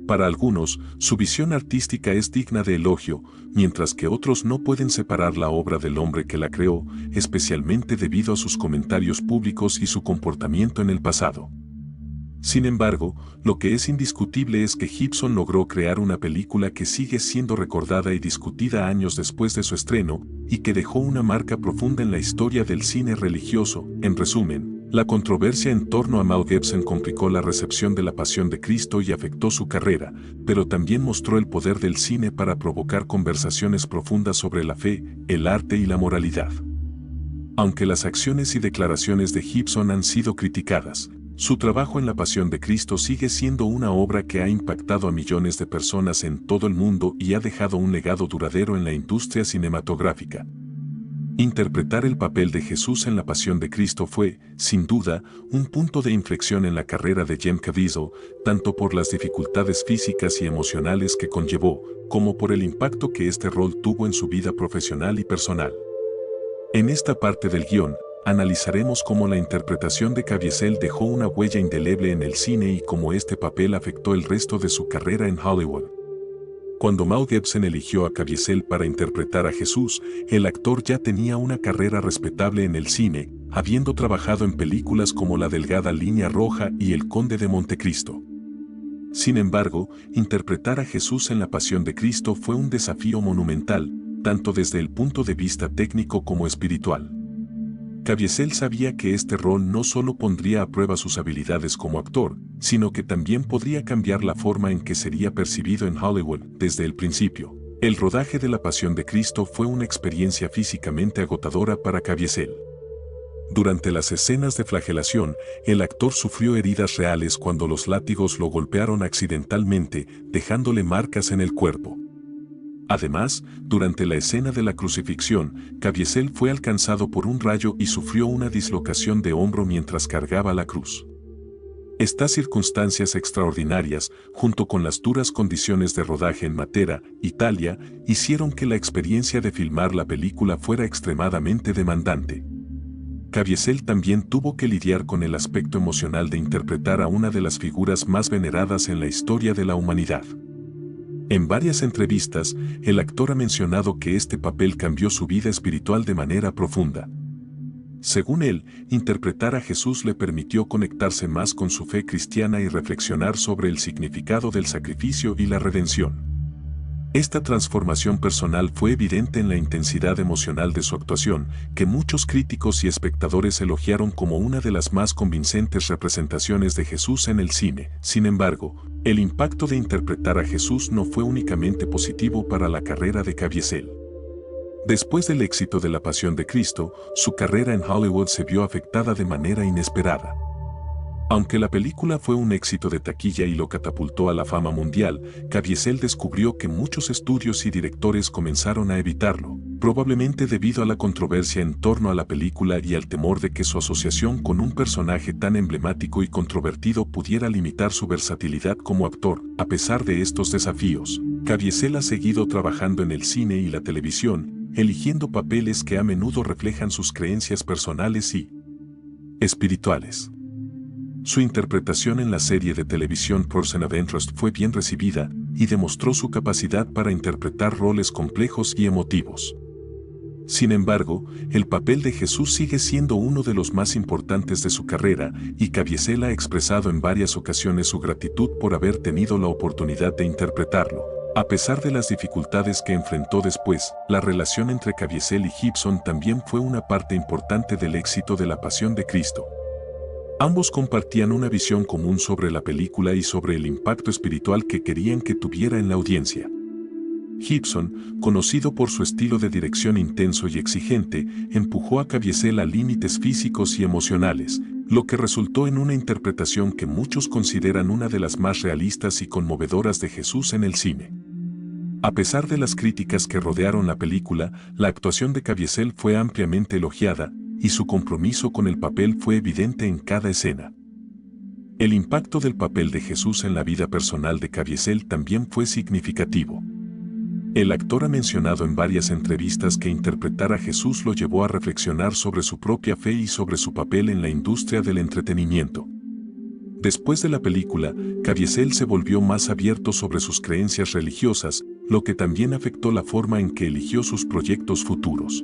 Para algunos, su visión artística es digna de elogio, mientras que otros no pueden separar la obra del hombre que la creó, especialmente debido a sus comentarios públicos y su comportamiento en el pasado. Sin embargo, lo que es indiscutible es que Gibson logró crear una película que sigue siendo recordada y discutida años después de su estreno, y que dejó una marca profunda en la historia del cine religioso. En resumen, la controversia en torno a Mel Gibson complicó la recepción de La Pasión de Cristo y afectó su carrera, pero también mostró el poder del cine para provocar conversaciones profundas sobre la fe, el arte y la moralidad. Aunque las acciones y declaraciones de Gibson han sido criticadas, su trabajo en La Pasión de Cristo sigue siendo una obra que ha impactado a millones de personas en todo el mundo y ha dejado un legado duradero en la industria cinematográfica. Interpretar el papel de Jesús en La Pasión de Cristo fue, sin duda, un punto de inflexión en la carrera de Jim Caviezel, tanto por las dificultades físicas y emocionales que conllevó, como por el impacto que este rol tuvo en su vida profesional y personal. En esta parte del guión, analizaremos cómo la interpretación de Caviezel dejó una huella indeleble en el cine y cómo este papel afectó el resto de su carrera en Hollywood. Cuando Mel Gibson eligió a Caviezel para interpretar a Jesús, el actor ya tenía una carrera respetable en el cine, habiendo trabajado en películas como La Delgada Línea Roja y El Conde de Montecristo. Sin embargo, interpretar a Jesús en La Pasión de Cristo fue un desafío monumental, tanto desde el punto de vista técnico como espiritual. Caviezel sabía que este rol no solo pondría a prueba sus habilidades como actor, sino que también podría cambiar la forma en que sería percibido en Hollywood desde el principio. El rodaje de La Pasión de Cristo fue una experiencia físicamente agotadora para Caviezel. Durante las escenas de flagelación, el actor sufrió heridas reales cuando los látigos lo golpearon accidentalmente, dejándole marcas en el cuerpo. Además, durante la escena de la crucifixión, Caviezel fue alcanzado por un rayo y sufrió una dislocación de hombro mientras cargaba la cruz. Estas circunstancias extraordinarias, junto con las duras condiciones de rodaje en Matera, Italia, hicieron que la experiencia de filmar la película fuera extremadamente demandante. Caviezel también tuvo que lidiar con el aspecto emocional de interpretar a una de las figuras más veneradas en la historia de la humanidad. En varias entrevistas, el actor ha mencionado que este papel cambió su vida espiritual de manera profunda. Según él, interpretar a Jesús le permitió conectarse más con su fe cristiana y reflexionar sobre el significado del sacrificio y la redención. Esta transformación personal fue evidente en la intensidad emocional de su actuación, que muchos críticos y espectadores elogiaron como una de las más convincentes representaciones de Jesús en el cine. Sin embargo, el impacto de interpretar a Jesús no fue únicamente positivo para la carrera de Caviezel. Después del éxito de La Pasión de Cristo, su carrera en Hollywood se vio afectada de manera inesperada. Aunque la película fue un éxito de taquilla y lo catapultó a la fama mundial, Caviezel descubrió que muchos estudios y directores comenzaron a evitarlo, probablemente debido a la controversia en torno a la película y al temor de que su asociación con un personaje tan emblemático y controvertido pudiera limitar su versatilidad como actor. A pesar de estos desafíos, Caviezel ha seguido trabajando en el cine y la televisión, eligiendo papeles que a menudo reflejan sus creencias personales y espirituales. Su interpretación en la serie de televisión Person of Interest fue bien recibida y demostró su capacidad para interpretar roles complejos y emotivos. Sin embargo, el papel de Jesús sigue siendo uno de los más importantes de su carrera y Caviezel ha expresado en varias ocasiones su gratitud por haber tenido la oportunidad de interpretarlo. A pesar de las dificultades que enfrentó después, la relación entre Caviezel y Gibson también fue una parte importante del éxito de La Pasión de Cristo. Ambos compartían una visión común sobre la película y sobre el impacto espiritual que querían que tuviera en la audiencia. Gibson, conocido por su estilo de dirección intenso y exigente, empujó a Caviezel a límites físicos y emocionales, lo que resultó en una interpretación que muchos consideran una de las más realistas y conmovedoras de Jesús en el cine. A pesar de las críticas que rodearon la película, la actuación de Caviezel fue ampliamente elogiada, y su compromiso con el papel fue evidente en cada escena. El impacto del papel de Jesús en la vida personal de Caviezel también fue significativo. El actor ha mencionado en varias entrevistas que interpretar a Jesús lo llevó a reflexionar sobre su propia fe y sobre su papel en la industria del entretenimiento. Después de la película, Caviezel se volvió más abierto sobre sus creencias religiosas, lo que también afectó la forma en que eligió sus proyectos futuros.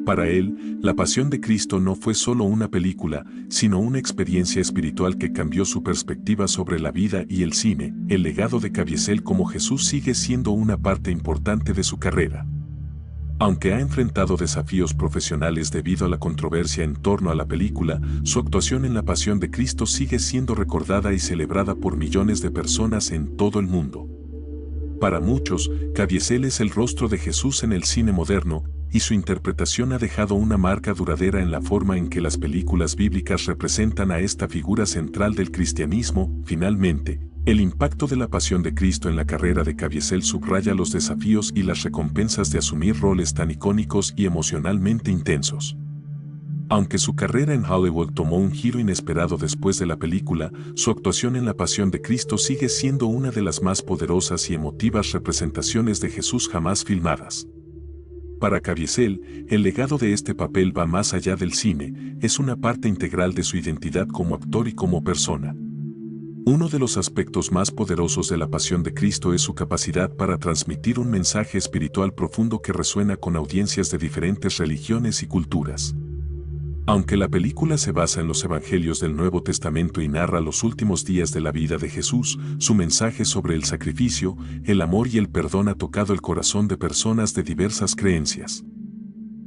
Para él, La Pasión de Cristo no fue solo una película, sino una experiencia espiritual que cambió su perspectiva sobre la vida y el cine. El legado de Caviezel como Jesús sigue siendo una parte importante de su carrera. Aunque ha enfrentado desafíos profesionales debido a la controversia en torno a la película, su actuación en La Pasión de Cristo sigue siendo recordada y celebrada por millones de personas en todo el mundo. Para muchos, Caviezel es el rostro de Jesús en el cine moderno, y su interpretación ha dejado una marca duradera en la forma en que las películas bíblicas representan a esta figura central del cristianismo. Finalmente, el impacto de La Pasión de Cristo en la carrera de Caviezel subraya los desafíos y las recompensas de asumir roles tan icónicos y emocionalmente intensos. Aunque su carrera en Hollywood tomó un giro inesperado después de la película, su actuación en La Pasión de Cristo sigue siendo una de las más poderosas y emotivas representaciones de Jesús jamás filmadas. Para Caviezel, el legado de este papel va más allá del cine, es una parte integral de su identidad como actor y como persona. Uno de los aspectos más poderosos de La Pasión de Cristo es su capacidad para transmitir un mensaje espiritual profundo que resuena con audiencias de diferentes religiones y culturas. Aunque la película se basa en los evangelios del Nuevo Testamento y narra los últimos días de la vida de Jesús, su mensaje sobre el sacrificio, el amor y el perdón ha tocado el corazón de personas de diversas creencias.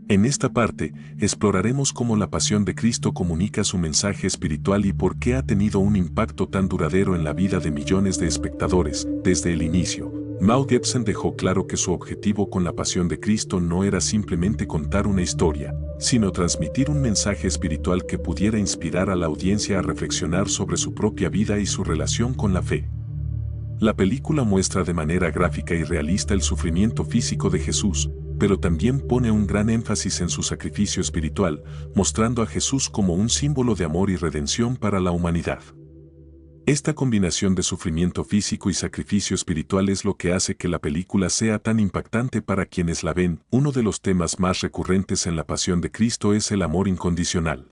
En esta parte, exploraremos cómo La Pasión de Cristo comunica su mensaje espiritual y por qué ha tenido un impacto tan duradero en la vida de millones de espectadores. Desde el inicio, Mel Gibson dejó claro que su objetivo con La Pasión de Cristo no era simplemente contar una historia, sino transmitir un mensaje espiritual que pudiera inspirar a la audiencia a reflexionar sobre su propia vida y su relación con la fe. La película muestra de manera gráfica y realista el sufrimiento físico de Jesús, pero también pone un gran énfasis en su sacrificio espiritual, mostrando a Jesús como un símbolo de amor y redención para la humanidad. Esta combinación de sufrimiento físico y sacrificio espiritual es lo que hace que la película sea tan impactante para quienes la ven. Uno de los temas más recurrentes en La Pasión de Cristo es el amor incondicional.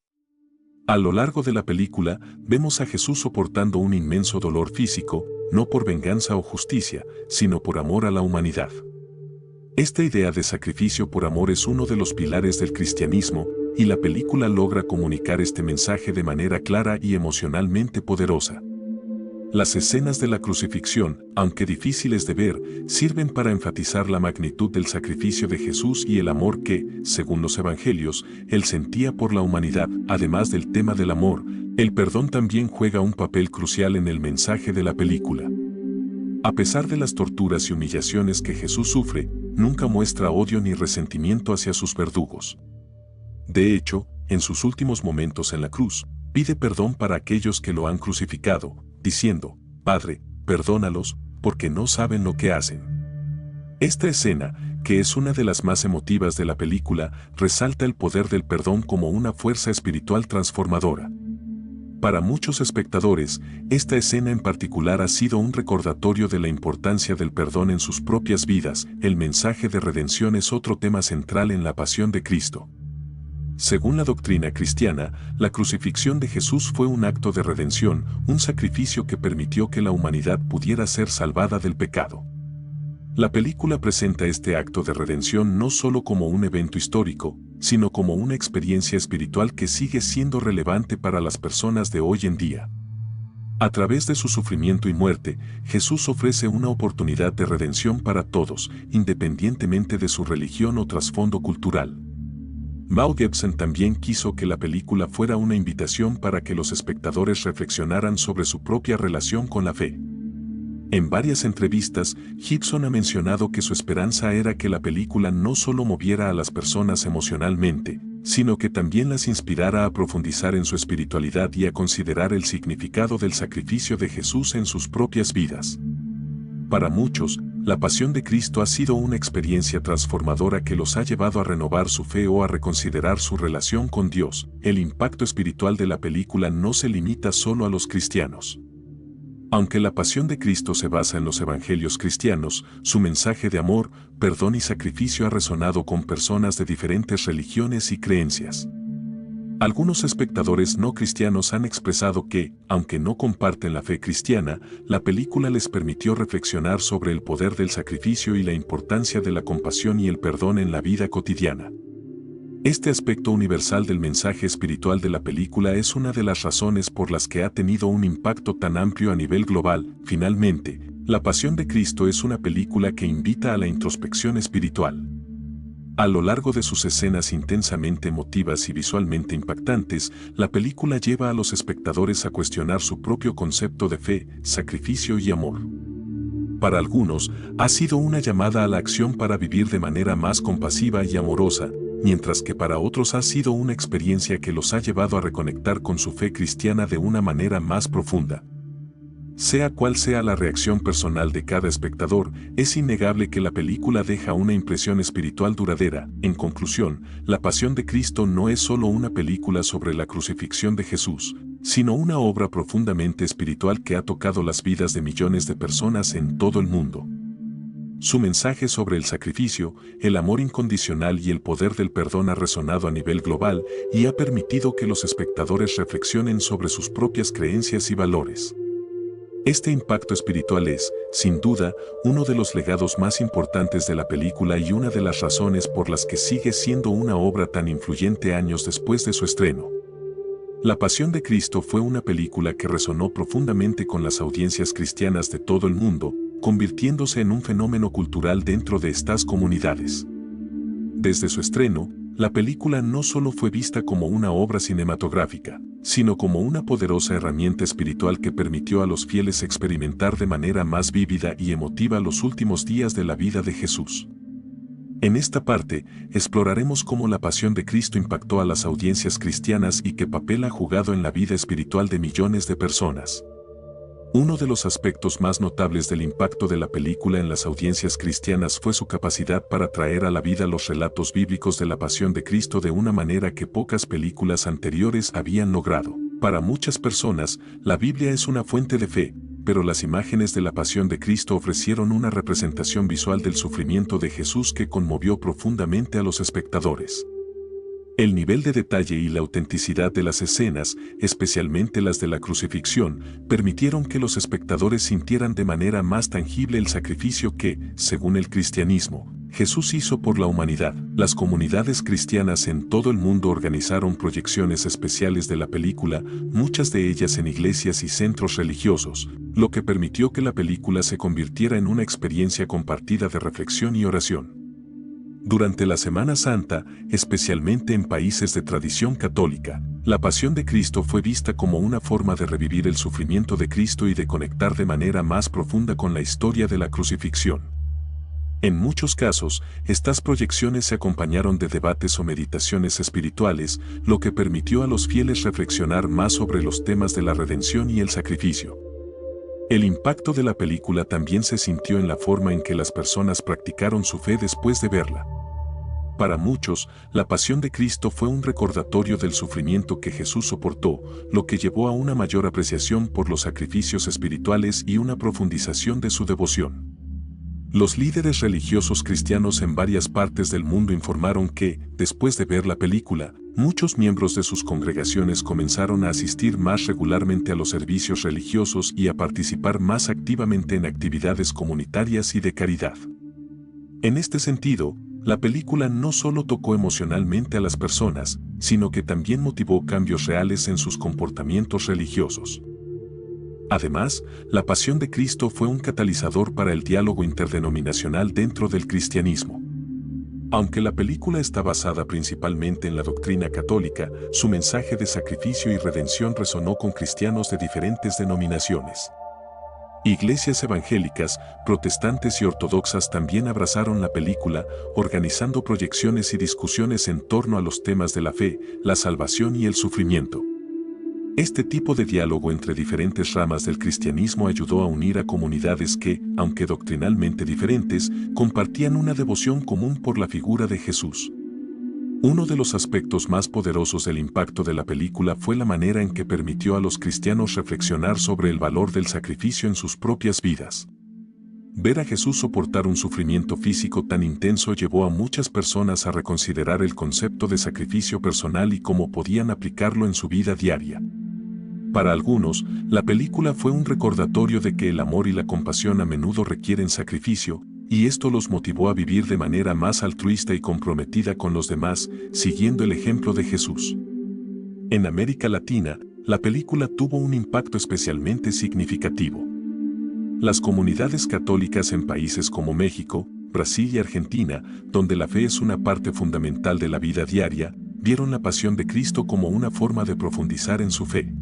A lo largo de la película, vemos a Jesús soportando un inmenso dolor físico, no por venganza o justicia, sino por amor a la humanidad. Esta idea de sacrificio por amor es uno de los pilares del cristianismo, y la película logra comunicar este mensaje de manera clara y emocionalmente poderosa. Las escenas de la crucifixión, aunque difíciles de ver, sirven para enfatizar la magnitud del sacrificio de Jesús y el amor que, según los evangelios, él sentía por la humanidad. Además del tema del amor, el perdón también juega un papel crucial en el mensaje de la película. A pesar de las torturas y humillaciones que Jesús sufre, nunca muestra odio ni resentimiento hacia sus verdugos. De hecho, en sus últimos momentos en la cruz, pide perdón para aquellos que lo han crucificado, diciendo, «Padre, perdónalos, porque no saben lo que hacen». Esta escena, que es una de las más emotivas de la película, resalta el poder del perdón como una fuerza espiritual transformadora. Para muchos espectadores, esta escena en particular ha sido un recordatorio de la importancia del perdón en sus propias vidas. El mensaje de redención es otro tema central en La Pasión de Cristo. Según la doctrina cristiana, la crucifixión de Jesús fue un acto de redención, un sacrificio que permitió que la humanidad pudiera ser salvada del pecado. La película presenta este acto de redención no solo como un evento histórico, sino como una experiencia espiritual que sigue siendo relevante para las personas de hoy en día. A través de su sufrimiento y muerte, Jesús ofrece una oportunidad de redención para todos, independientemente de su religión o trasfondo cultural. Mel Gibson también quiso que la película fuera una invitación para que los espectadores reflexionaran sobre su propia relación con la fe. En varias entrevistas, Gibson ha mencionado que su esperanza era que la película no solo moviera a las personas emocionalmente, sino que también las inspirara a profundizar en su espiritualidad y a considerar el significado del sacrificio de Jesús en sus propias vidas. Para muchos, La Pasión de Cristo ha sido una experiencia transformadora que los ha llevado a renovar su fe o a reconsiderar su relación con Dios. El impacto espiritual de la película no se limita solo a los cristianos. Aunque La Pasión de Cristo se basa en los evangelios cristianos, su mensaje de amor, perdón y sacrificio ha resonado con personas de diferentes religiones y creencias. Algunos espectadores no cristianos han expresado que, aunque no comparten la fe cristiana, la película les permitió reflexionar sobre el poder del sacrificio y la importancia de la compasión y el perdón en la vida cotidiana. Este aspecto universal del mensaje espiritual de la película es una de las razones por las que ha tenido un impacto tan amplio a nivel global. Finalmente, La Pasión de Cristo es una película que invita a la introspección espiritual. A lo largo de sus escenas intensamente emotivas y visualmente impactantes, la película lleva a los espectadores a cuestionar su propio concepto de fe, sacrificio y amor. Para algunos, ha sido una llamada a la acción para vivir de manera más compasiva y amorosa, mientras que para otros ha sido una experiencia que los ha llevado a reconectar con su fe cristiana de una manera más profunda. Sea cual sea la reacción personal de cada espectador, es innegable que la película deja una impresión espiritual duradera. En conclusión, La Pasión de Cristo no es solo una película sobre la crucifixión de Jesús, sino una obra profundamente espiritual que ha tocado las vidas de millones de personas en todo el mundo. Su mensaje sobre el sacrificio, el amor incondicional y el poder del perdón ha resonado a nivel global y ha permitido que los espectadores reflexionen sobre sus propias creencias y valores. Este impacto espiritual es, sin duda, uno de los legados más importantes de la película y una de las razones por las que sigue siendo una obra tan influyente años después de su estreno. La Pasión de Cristo fue una película que resonó profundamente con las audiencias cristianas de todo el mundo, convirtiéndose en un fenómeno cultural dentro de estas comunidades. Desde su estreno, la película no solo fue vista como una obra cinematográfica, sino como una poderosa herramienta espiritual que permitió a los fieles experimentar de manera más vívida y emotiva los últimos días de la vida de Jesús. En esta parte, exploraremos cómo la Pasión de Cristo impactó a las audiencias cristianas y qué papel ha jugado en la vida espiritual de millones de personas. Uno de los aspectos más notables del impacto de la película en las audiencias cristianas fue su capacidad para traer a la vida los relatos bíblicos de la Pasión de Cristo de una manera que pocas películas anteriores habían logrado. Para muchas personas, la Biblia es una fuente de fe, pero las imágenes de la Pasión de Cristo ofrecieron una representación visual del sufrimiento de Jesús que conmovió profundamente a los espectadores. El nivel de detalle y la autenticidad de las escenas, especialmente las de la crucifixión, permitieron que los espectadores sintieran de manera más tangible el sacrificio que, según el cristianismo, Jesús hizo por la humanidad. Las comunidades cristianas en todo el mundo organizaron proyecciones especiales de la película, muchas de ellas en iglesias y centros religiosos, lo que permitió que la película se convirtiera en una experiencia compartida de reflexión y oración. Durante la Semana Santa, especialmente en países de tradición católica, la Pasión de Cristo fue vista como una forma de revivir el sufrimiento de Cristo y de conectar de manera más profunda con la historia de la crucifixión. En muchos casos, estas proyecciones se acompañaron de debates o meditaciones espirituales, lo que permitió a los fieles reflexionar más sobre los temas de la redención y el sacrificio. El impacto de la película también se sintió en la forma en que las personas practicaron su fe después de verla. Para muchos, la Pasión de Cristo fue un recordatorio del sufrimiento que Jesús soportó, lo que llevó a una mayor apreciación por los sacrificios espirituales y una profundización de su devoción. Los líderes religiosos cristianos en varias partes del mundo informaron que, después de ver la película, muchos miembros de sus congregaciones comenzaron a asistir más regularmente a los servicios religiosos y a participar más activamente en actividades comunitarias y de caridad. En este sentido, la película no solo tocó emocionalmente a las personas, sino que también motivó cambios reales en sus comportamientos religiosos. Además, la Pasión de Cristo fue un catalizador para el diálogo interdenominacional dentro del cristianismo. Aunque la película está basada principalmente en la doctrina católica, su mensaje de sacrificio y redención resonó con cristianos de diferentes denominaciones. Iglesias evangélicas, protestantes y ortodoxas también abrazaron la película, organizando proyecciones y discusiones en torno a los temas de la fe, la salvación y el sufrimiento. Este tipo de diálogo entre diferentes ramas del cristianismo ayudó a unir a comunidades que, aunque doctrinalmente diferentes, compartían una devoción común por la figura de Jesús. Uno de los aspectos más poderosos del impacto de la película fue la manera en que permitió a los cristianos reflexionar sobre el valor del sacrificio en sus propias vidas. Ver a Jesús soportar un sufrimiento físico tan intenso llevó a muchas personas a reconsiderar el concepto de sacrificio personal y cómo podían aplicarlo en su vida diaria. Para algunos, la película fue un recordatorio de que el amor y la compasión a menudo requieren sacrificio, y esto los motivó a vivir de manera más altruista y comprometida con los demás, siguiendo el ejemplo de Jesús. En América Latina, la película tuvo un impacto especialmente significativo. Las comunidades católicas en países como México, Brasil y Argentina, donde la fe es una parte fundamental de la vida diaria, vieron la pasión de Cristo como una forma de profundizar en su fe.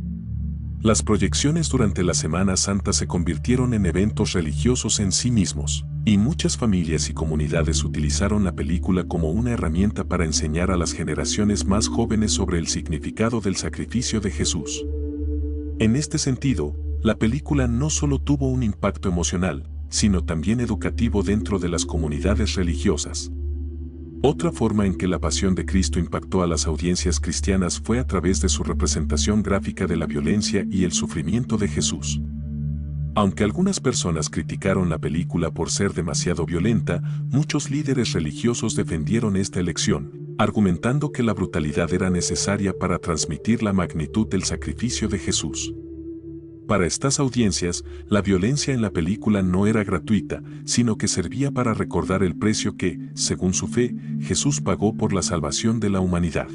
Las proyecciones durante la Semana Santa se convirtieron en eventos religiosos en sí mismos, y muchas familias y comunidades utilizaron la película como una herramienta para enseñar a las generaciones más jóvenes sobre el significado del sacrificio de Jesús. En este sentido, la película no solo tuvo un impacto emocional, sino también educativo dentro de las comunidades religiosas. Otra forma en que la pasión de Cristo impactó a las audiencias cristianas fue a través de su representación gráfica de la violencia y el sufrimiento de Jesús. Aunque algunas personas criticaron la película por ser demasiado violenta, muchos líderes religiosos defendieron esta elección, argumentando que la brutalidad era necesaria para transmitir la magnitud del sacrificio de Jesús. Para estas audiencias, la violencia en la película no era gratuita, sino que servía para recordar el precio que, según su fe, Jesús pagó por la salvación de la humanidad.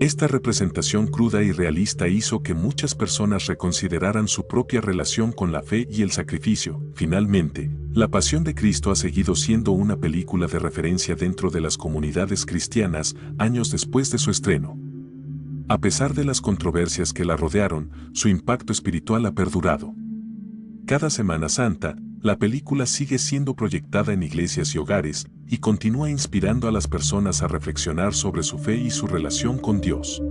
Esta representación cruda y realista hizo que muchas personas reconsideraran su propia relación con la fe y el sacrificio. Finalmente, La Pasión de Cristo ha seguido siendo una película de referencia dentro de las comunidades cristianas años después de su estreno. A pesar de las controversias que la rodearon, su impacto espiritual ha perdurado. Cada Semana Santa, la película sigue siendo proyectada en iglesias y hogares, y continúa inspirando a las personas a reflexionar sobre su fe y su relación con Dios.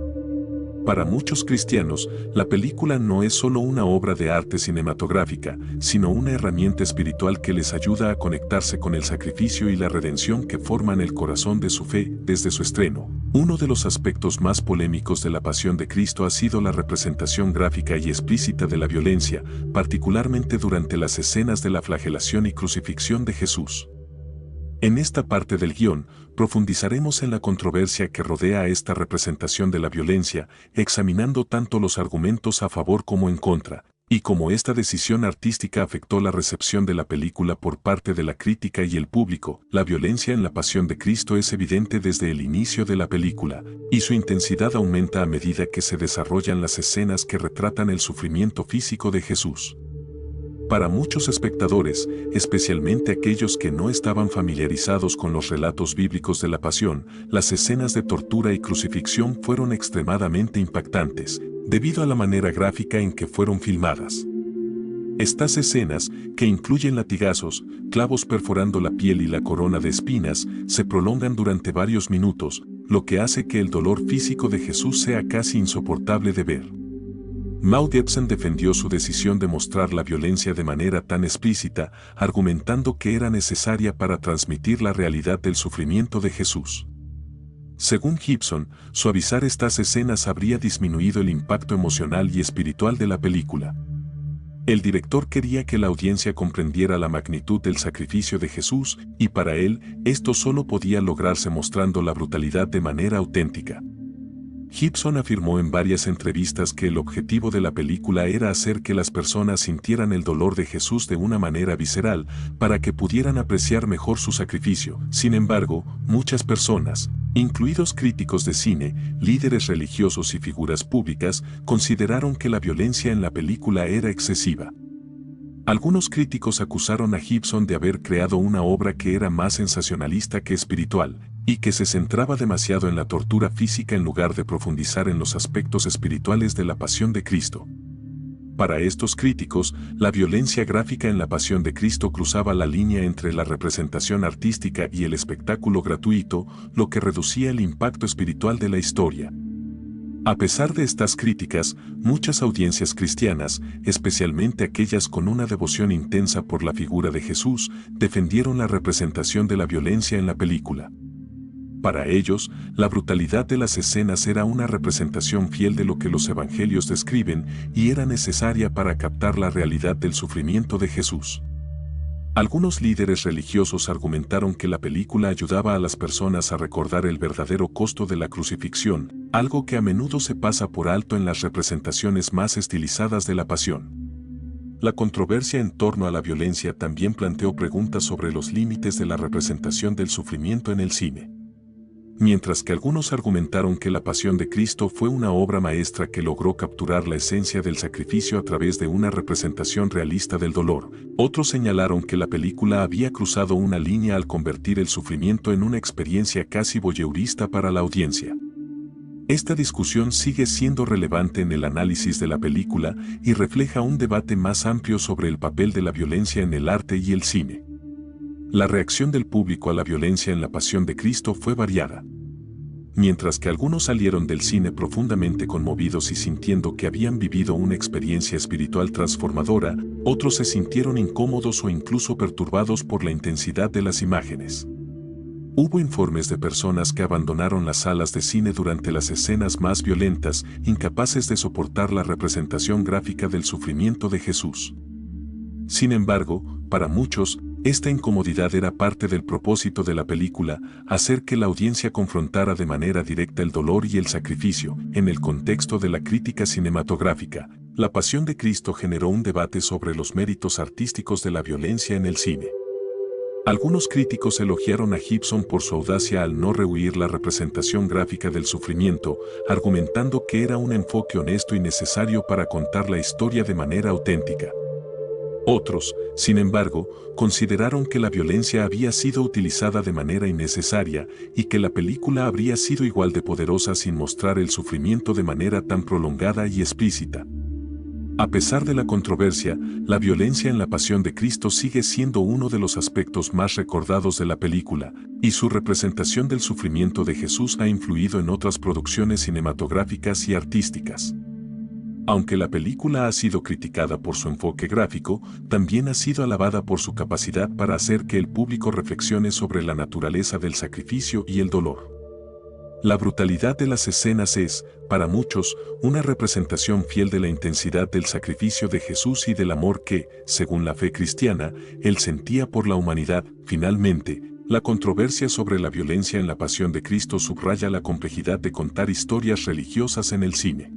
Para muchos cristianos, la película no es solo una obra de arte cinematográfica, sino una herramienta espiritual que les ayuda a conectarse con el sacrificio y la redención que forman el corazón de su fe desde su estreno. Uno de los aspectos más polémicos de la Pasión de Cristo ha sido la representación gráfica y explícita de la violencia, particularmente durante las escenas de la flagelación y crucifixión de Jesús. En esta parte del guión, profundizaremos en la controversia que rodea a esta representación de la violencia, examinando tanto los argumentos a favor como en contra, y cómo esta decisión artística afectó la recepción de la película por parte de la crítica y el público. La violencia en La Pasión de Cristo es evidente desde el inicio de la película, y su intensidad aumenta a medida que se desarrollan las escenas que retratan el sufrimiento físico de Jesús. Para muchos espectadores, especialmente aquellos que no estaban familiarizados con los relatos bíblicos de la Pasión, las escenas de tortura y crucifixión fueron extremadamente impactantes, debido a la manera gráfica en que fueron filmadas. Estas escenas, que incluyen latigazos, clavos perforando la piel y la corona de espinas, se prolongan durante varios minutos, lo que hace que el dolor físico de Jesús sea casi insoportable de ver. Mel Gibson defendió su decisión de mostrar la violencia de manera tan explícita, argumentando que era necesaria para transmitir la realidad del sufrimiento de Jesús. Según Gibson, suavizar estas escenas habría disminuido el impacto emocional y espiritual de la película. El director quería que la audiencia comprendiera la magnitud del sacrificio de Jesús, y para él, esto solo podía lograrse mostrando la brutalidad de manera auténtica. Gibson afirmó en varias entrevistas que el objetivo de la película era hacer que las personas sintieran el dolor de Jesús de una manera visceral, para que pudieran apreciar mejor su sacrificio. Sin embargo, muchas personas, incluidos críticos de cine, líderes religiosos y figuras públicas, consideraron que la violencia en la película era excesiva. Algunos críticos acusaron a Gibson de haber creado una obra que era más sensacionalista que espiritual, y que se centraba demasiado en la tortura física en lugar de profundizar en los aspectos espirituales de la Pasión de Cristo. Para estos críticos, la violencia gráfica en la Pasión de Cristo cruzaba la línea entre la representación artística y el espectáculo gratuito, lo que reducía el impacto espiritual de la historia. A pesar de estas críticas, muchas audiencias cristianas, especialmente aquellas con una devoción intensa por la figura de Jesús, defendieron la representación de la violencia en la película. Para ellos, la brutalidad de las escenas era una representación fiel de lo que los evangelios describen y era necesaria para captar la realidad del sufrimiento de Jesús. Algunos líderes religiosos argumentaron que la película ayudaba a las personas a recordar el verdadero costo de la crucifixión, algo que a menudo se pasa por alto en las representaciones más estilizadas de la Pasión. La controversia en torno a la violencia también planteó preguntas sobre los límites de la representación del sufrimiento en el cine. Mientras que algunos argumentaron que La Pasión de Cristo fue una obra maestra que logró capturar la esencia del sacrificio a través de una representación realista del dolor, otros señalaron que la película había cruzado una línea al convertir el sufrimiento en una experiencia casi voyeurista para la audiencia. Esta discusión sigue siendo relevante en el análisis de la película y refleja un debate más amplio sobre el papel de la violencia en el arte y el cine. La reacción del público a la violencia en La Pasión de Cristo fue variada. Mientras que algunos salieron del cine profundamente conmovidos y sintiendo que habían vivido una experiencia espiritual transformadora, otros se sintieron incómodos o incluso perturbados por la intensidad de las imágenes. Hubo informes de personas que abandonaron las salas de cine durante las escenas más violentas, incapaces de soportar la representación gráfica del sufrimiento de Jesús. Sin embargo, para muchos, esta incomodidad era parte del propósito de la película, hacer que la audiencia confrontara de manera directa el dolor y el sacrificio. En el contexto de la crítica cinematográfica, La Pasión de Cristo generó un debate sobre los méritos artísticos de la violencia en el cine. Algunos críticos elogiaron a Gibson por su audacia al no rehuir la representación gráfica del sufrimiento, argumentando que era un enfoque honesto y necesario para contar la historia de manera auténtica. Otros, sin embargo, consideraron que la violencia había sido utilizada de manera innecesaria y que la película habría sido igual de poderosa sin mostrar el sufrimiento de manera tan prolongada y explícita. A pesar de la controversia, la violencia en La Pasión de Cristo sigue siendo uno de los aspectos más recordados de la película, y su representación del sufrimiento de Jesús ha influido en otras producciones cinematográficas y artísticas. Aunque la película ha sido criticada por su enfoque gráfico, también ha sido alabada por su capacidad para hacer que el público reflexione sobre la naturaleza del sacrificio y el dolor. La brutalidad de las escenas es, para muchos, una representación fiel de la intensidad del sacrificio de Jesús y del amor que, según la fe cristiana, él sentía por la humanidad. Finalmente, la controversia sobre la violencia en La Pasión de Cristo subraya la complejidad de contar historias religiosas en el cine.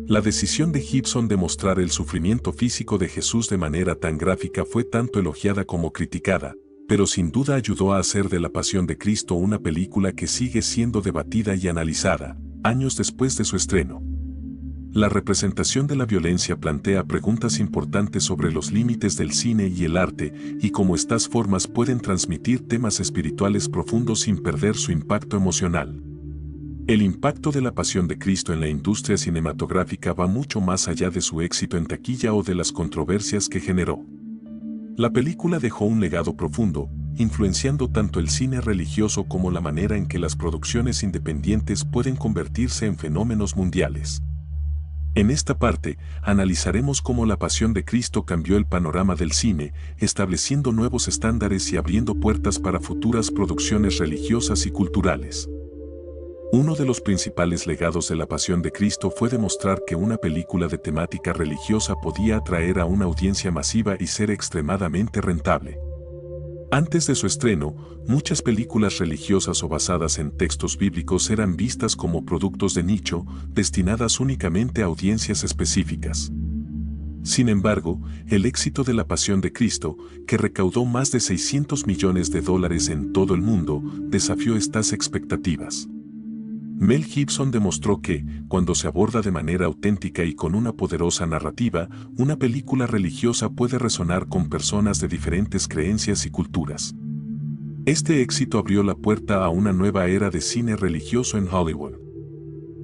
La decisión de Gibson de mostrar el sufrimiento físico de Jesús de manera tan gráfica fue tanto elogiada como criticada, pero sin duda ayudó a hacer de La Pasión de Cristo una película que sigue siendo debatida y analizada, años después de su estreno. La representación de la violencia plantea preguntas importantes sobre los límites del cine y el arte y cómo estas formas pueden transmitir temas espirituales profundos sin perder su impacto emocional. El impacto de La Pasión de Cristo en la industria cinematográfica va mucho más allá de su éxito en taquilla o de las controversias que generó. La película dejó un legado profundo, influenciando tanto el cine religioso como la manera en que las producciones independientes pueden convertirse en fenómenos mundiales. En esta parte, analizaremos cómo La Pasión de Cristo cambió el panorama del cine, estableciendo nuevos estándares y abriendo puertas para futuras producciones religiosas y culturales. Uno de los principales legados de La Pasión de Cristo fue demostrar que una película de temática religiosa podía atraer a una audiencia masiva y ser extremadamente rentable. Antes de su estreno, muchas películas religiosas o basadas en textos bíblicos eran vistas como productos de nicho, destinadas únicamente a audiencias específicas. Sin embargo, el éxito de La Pasión de Cristo, que recaudó más de $600 millones en todo el mundo, desafió estas expectativas. Mel Gibson demostró que, cuando se aborda de manera auténtica y con una poderosa narrativa, una película religiosa puede resonar con personas de diferentes creencias y culturas. Este éxito abrió la puerta a una nueva era de cine religioso en Hollywood.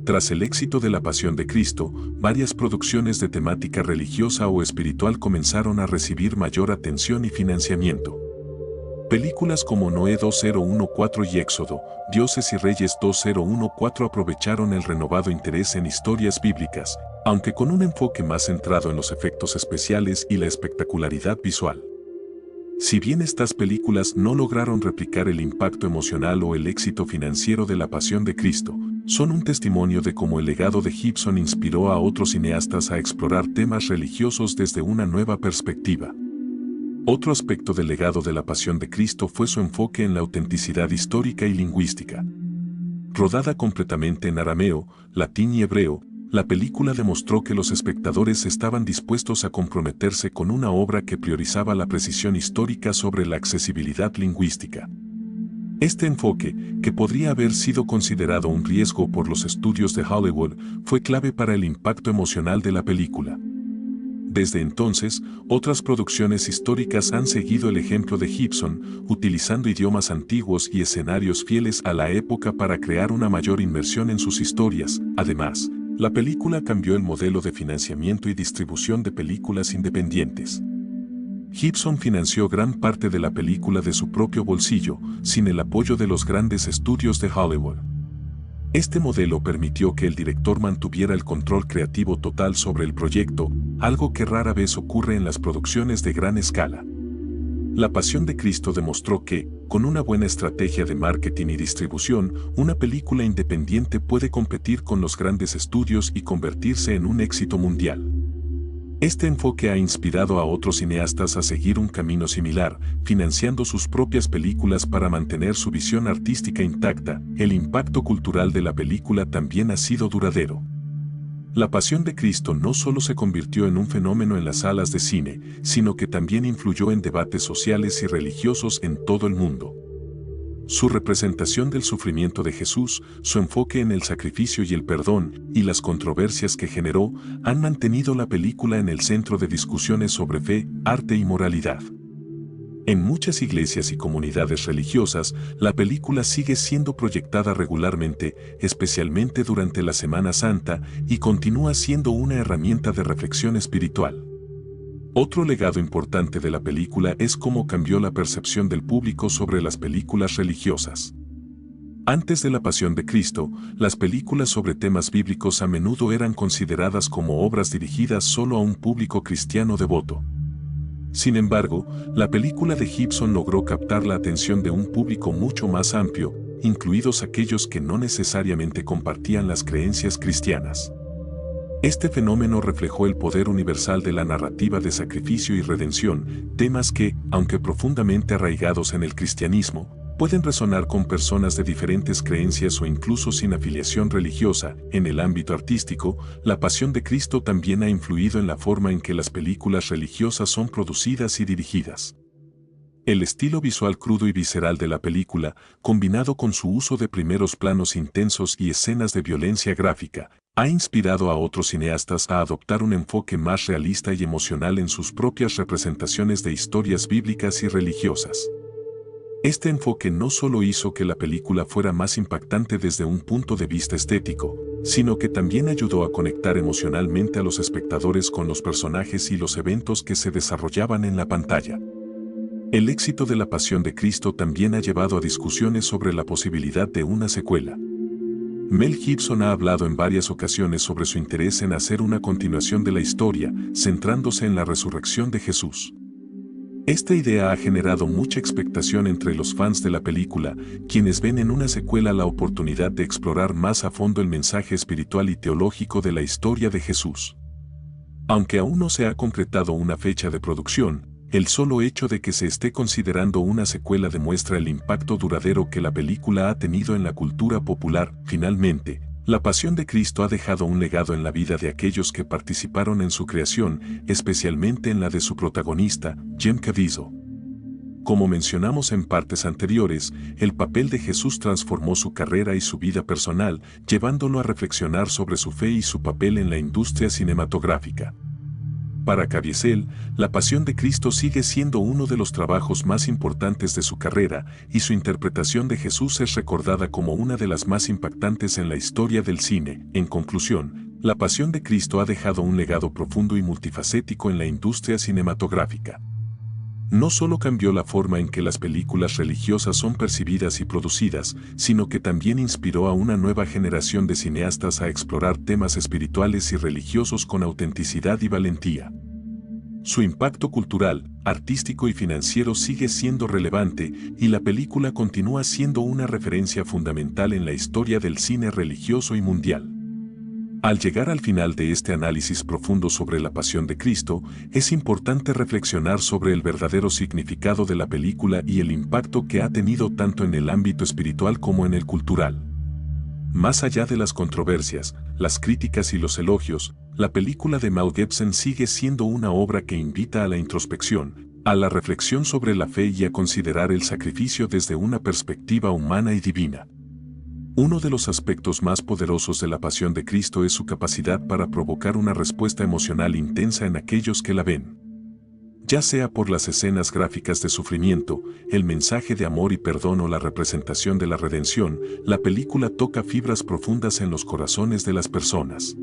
Tras el éxito de La Pasión de Cristo, varias producciones de temática religiosa o espiritual comenzaron a recibir mayor atención y financiamiento. Películas como Noé 2014 y Éxodo, Dioses y Reyes 2014 aprovecharon el renovado interés en historias bíblicas, aunque con un enfoque más centrado en los efectos especiales y la espectacularidad visual. Si bien estas películas no lograron replicar el impacto emocional o el éxito financiero de La Pasión de Cristo, son un testimonio de cómo el legado de Gibson inspiró a otros cineastas a explorar temas religiosos desde una nueva perspectiva. Otro aspecto del legado de La Pasión de Cristo fue su enfoque en la autenticidad histórica y lingüística. Rodada completamente en arameo, latín y hebreo, la película demostró que los espectadores estaban dispuestos a comprometerse con una obra que priorizaba la precisión histórica sobre la accesibilidad lingüística. Este enfoque, que podría haber sido considerado un riesgo por los estudios de Hollywood, fue clave para el impacto emocional de la película. Desde entonces, otras producciones históricas han seguido el ejemplo de Gibson, utilizando idiomas antiguos y escenarios fieles a la época para crear una mayor inmersión en sus historias. Además, la película cambió el modelo de financiamiento y distribución de películas independientes. Gibson financió gran parte de la película de su propio bolsillo, sin el apoyo de los grandes estudios de Hollywood. Este modelo permitió que el director mantuviera el control creativo total sobre el proyecto, algo que rara vez ocurre en las producciones de gran escala. La Pasión de Cristo demostró que, con una buena estrategia de marketing y distribución, una película independiente puede competir con los grandes estudios y convertirse en un éxito mundial. Este enfoque ha inspirado a otros cineastas a seguir un camino similar, financiando sus propias películas para mantener su visión artística intacta. El impacto cultural de la película también ha sido duradero. La Pasión de Cristo no solo se convirtió en un fenómeno en las salas de cine, sino que también influyó en debates sociales y religiosos en todo el mundo. Su representación del sufrimiento de Jesús, su enfoque en el sacrificio y el perdón, y las controversias que generó, han mantenido la película en el centro de discusiones sobre fe, arte y moralidad. En muchas iglesias y comunidades religiosas, la película sigue siendo proyectada regularmente, especialmente durante la Semana Santa, y continúa siendo una herramienta de reflexión espiritual. Otro legado importante de la película es cómo cambió la percepción del público sobre las películas religiosas. Antes de la Pasión de Cristo, las películas sobre temas bíblicos a menudo eran consideradas como obras dirigidas solo a un público cristiano devoto. Sin embargo, la película de Gibson logró captar la atención de un público mucho más amplio, incluidos aquellos que no necesariamente compartían las creencias cristianas. Este fenómeno reflejó el poder universal de la narrativa de sacrificio y redención, temas que, aunque profundamente arraigados en el cristianismo, pueden resonar con personas de diferentes creencias o incluso sin afiliación religiosa. En el ámbito artístico, la Pasión de Cristo también ha influido en la forma en que las películas religiosas son producidas y dirigidas. El estilo visual crudo y visceral de la película, combinado con su uso de primeros planos intensos y escenas de violencia gráfica, ha inspirado a otros cineastas a adoptar un enfoque más realista y emocional en sus propias representaciones de historias bíblicas y religiosas. Este enfoque no solo hizo que la película fuera más impactante desde un punto de vista estético, sino que también ayudó a conectar emocionalmente a los espectadores con los personajes y los eventos que se desarrollaban en la pantalla. El éxito de la Pasión de Cristo también ha llevado a discusiones sobre la posibilidad de una secuela. Mel Gibson ha hablado en varias ocasiones sobre su interés en hacer una continuación de la historia, centrándose en la resurrección de Jesús. Esta idea ha generado mucha expectación entre los fans de la película, quienes ven en una secuela la oportunidad de explorar más a fondo el mensaje espiritual y teológico de la historia de Jesús. Aunque aún no se ha concretado una fecha de producción, el solo hecho de que se esté considerando una secuela demuestra el impacto duradero que la película ha tenido en la cultura popular. Finalmente, La Pasión de Cristo ha dejado un legado en la vida de aquellos que participaron en su creación, especialmente en la de su protagonista, Jim Caviezel. Como mencionamos en partes anteriores, el papel de Jesús transformó su carrera y su vida personal, llevándolo a reflexionar sobre su fe y su papel en la industria cinematográfica. Para Caviezel, La Pasión de Cristo sigue siendo uno de los trabajos más importantes de su carrera, y su interpretación de Jesús es recordada como una de las más impactantes en la historia del cine. En conclusión, La Pasión de Cristo ha dejado un legado profundo y multifacético en la industria cinematográfica. No solo cambió la forma en que las películas religiosas son percibidas y producidas, sino que también inspiró a una nueva generación de cineastas a explorar temas espirituales y religiosos con autenticidad y valentía. Su impacto cultural, artístico y financiero sigue siendo relevante, y la película continúa siendo una referencia fundamental en la historia del cine religioso y mundial. Al llegar al final de este análisis profundo sobre la Pasión de Cristo, es importante reflexionar sobre el verdadero significado de la película y el impacto que ha tenido tanto en el ámbito espiritual como en el cultural. Más allá de las controversias, las críticas y los elogios, la película de Mel Gibson sigue siendo una obra que invita a la introspección, a la reflexión sobre la fe y a considerar el sacrificio desde una perspectiva humana y divina. Uno de los aspectos más poderosos de la pasión de Cristo es su capacidad para provocar una respuesta emocional intensa en aquellos que la ven. Ya sea por las escenas gráficas de sufrimiento, el mensaje de amor y perdón o la representación de la redención, la película toca fibras profundas en los corazones de las personas.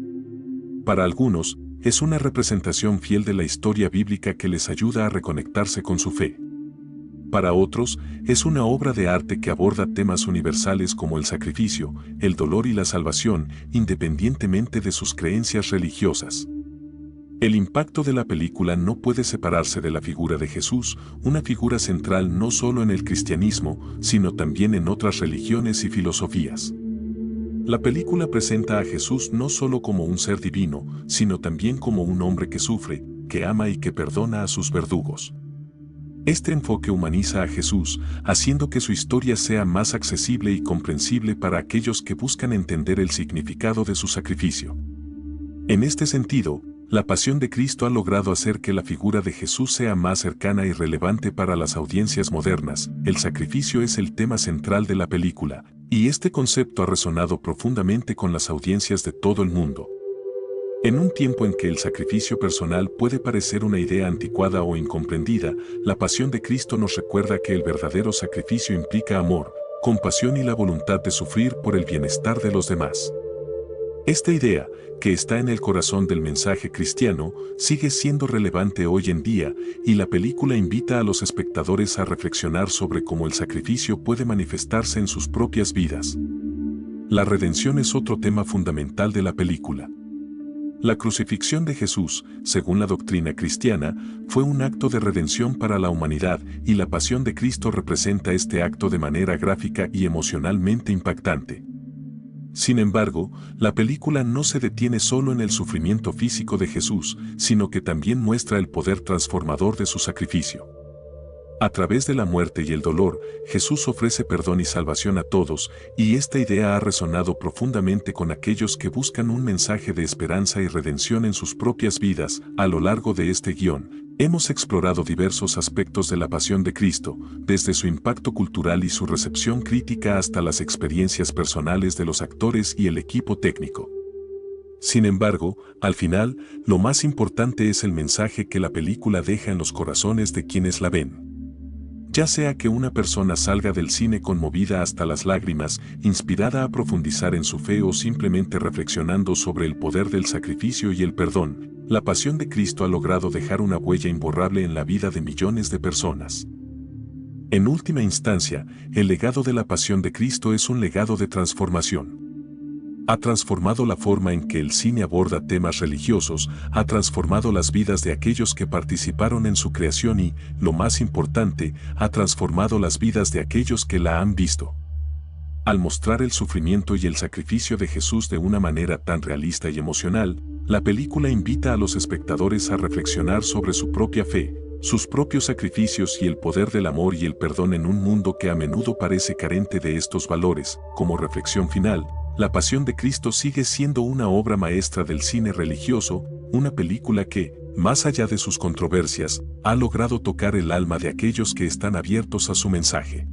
Para algunos, es una representación fiel de la historia bíblica que les ayuda a reconectarse con su fe. Para otros, es una obra de arte que aborda temas universales como el sacrificio, el dolor y la salvación, independientemente de sus creencias religiosas. El impacto de la película no puede separarse de la figura de Jesús, una figura central no solo en el cristianismo, sino también en otras religiones y filosofías. La película presenta a Jesús no solo como un ser divino, sino también como un hombre que sufre, que ama y que perdona a sus verdugos. Este enfoque humaniza a Jesús, haciendo que su historia sea más accesible y comprensible para aquellos que buscan entender el significado de su sacrificio. En este sentido, la pasión de Cristo ha logrado hacer que la figura de Jesús sea más cercana y relevante para las audiencias modernas. El sacrificio es el tema central de la película, y este concepto ha resonado profundamente con las audiencias de todo el mundo. En un tiempo en que el sacrificio personal puede parecer una idea anticuada o incomprendida, la pasión de Cristo nos recuerda que el verdadero sacrificio implica amor, compasión y la voluntad de sufrir por el bienestar de los demás. Esta idea, que está en el corazón del mensaje cristiano, sigue siendo relevante hoy en día, y la película invita a los espectadores a reflexionar sobre cómo el sacrificio puede manifestarse en sus propias vidas. La redención es otro tema fundamental de la película. La crucifixión de Jesús, según la doctrina cristiana, fue un acto de redención para la humanidad, y la pasión de Cristo representa este acto de manera gráfica y emocionalmente impactante. Sin embargo, la película no se detiene solo en el sufrimiento físico de Jesús, sino que también muestra el poder transformador de su sacrificio. A través de la muerte y el dolor, Jesús ofrece perdón y salvación a todos, y esta idea ha resonado profundamente con aquellos que buscan un mensaje de esperanza y redención en sus propias vidas. A lo largo de este guión, hemos explorado diversos aspectos de la pasión de Cristo, desde su impacto cultural y su recepción crítica hasta las experiencias personales de los actores y el equipo técnico. Sin embargo, al final, lo más importante es el mensaje que la película deja en los corazones de quienes la ven. Ya sea que una persona salga del cine conmovida hasta las lágrimas, inspirada a profundizar en su fe o simplemente reflexionando sobre el poder del sacrificio y el perdón, la pasión de Cristo ha logrado dejar una huella imborrable en la vida de millones de personas. En última instancia, el legado de la pasión de Cristo es un legado de transformación. Ha transformado la forma en que el cine aborda temas religiosos, ha transformado las vidas de aquellos que participaron en su creación y, lo más importante, ha transformado las vidas de aquellos que la han visto. Al mostrar el sufrimiento y el sacrificio de Jesús de una manera tan realista y emocional, la película invita a los espectadores a reflexionar sobre su propia fe, sus propios sacrificios y el poder del amor y el perdón en un mundo que a menudo parece carente de estos valores. Como reflexión final, La Pasión de Cristo sigue siendo una obra maestra del cine religioso, una película que, más allá de sus controversias, ha logrado tocar el alma de aquellos que están abiertos a su mensaje.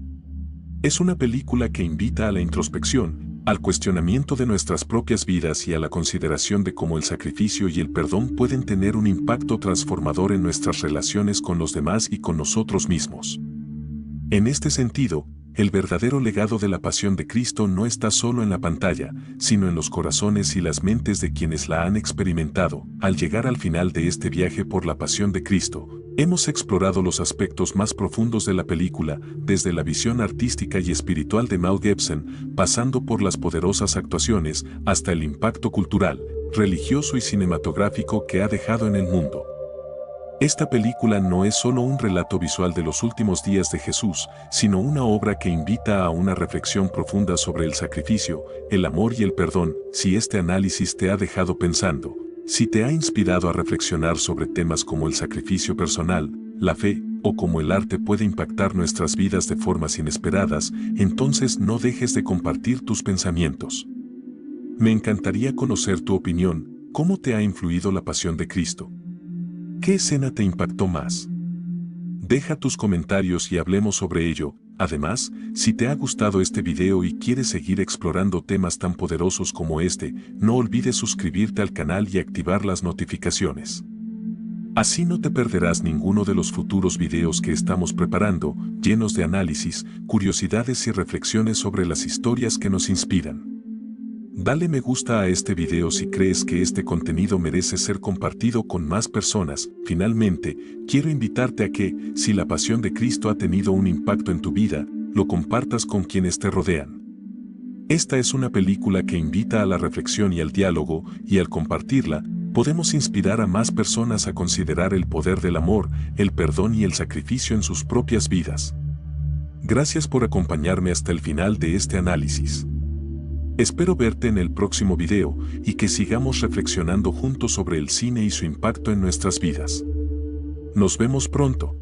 Es una película que invita a la introspección, al cuestionamiento de nuestras propias vidas y a la consideración de cómo el sacrificio y el perdón pueden tener un impacto transformador en nuestras relaciones con los demás y con nosotros mismos. En este sentido, el verdadero legado de la Pasión de Cristo no está solo en la pantalla, sino en los corazones y las mentes de quienes la han experimentado. Al llegar al final de este viaje por la Pasión de Cristo, hemos explorado los aspectos más profundos de la película, desde la visión artística y espiritual de Mel Gibson, pasando por las poderosas actuaciones, hasta el impacto cultural, religioso y cinematográfico que ha dejado en el mundo. Esta película no es solo un relato visual de los últimos días de Jesús, sino una obra que invita a una reflexión profunda sobre el sacrificio, el amor y el perdón. Si este análisis te ha dejado pensando, si te ha inspirado a reflexionar sobre temas como el sacrificio personal, la fe, o cómo el arte puede impactar nuestras vidas de formas inesperadas, entonces no dejes de compartir tus pensamientos. Me encantaría conocer tu opinión. ¿Cómo te ha influido la Pasión de Cristo? ¿Qué escena te impactó más? Deja tus comentarios y hablemos sobre ello. Además, si te ha gustado este video y quieres seguir explorando temas tan poderosos como este, no olvides suscribirte al canal y activar las notificaciones. Así no te perderás ninguno de los futuros videos que estamos preparando, llenos de análisis, curiosidades y reflexiones sobre las historias que nos inspiran. Dale me gusta a este video si crees que este contenido merece ser compartido con más personas. Finalmente, quiero invitarte a que, si la pasión de Cristo ha tenido un impacto en tu vida, lo compartas con quienes te rodean. Esta es una película que invita a la reflexión y al diálogo, y al compartirla, podemos inspirar a más personas a considerar el poder del amor, el perdón y el sacrificio en sus propias vidas. Gracias por acompañarme hasta el final de este análisis. Espero verte en el próximo video y que sigamos reflexionando juntos sobre el cine y su impacto en nuestras vidas. Nos vemos pronto.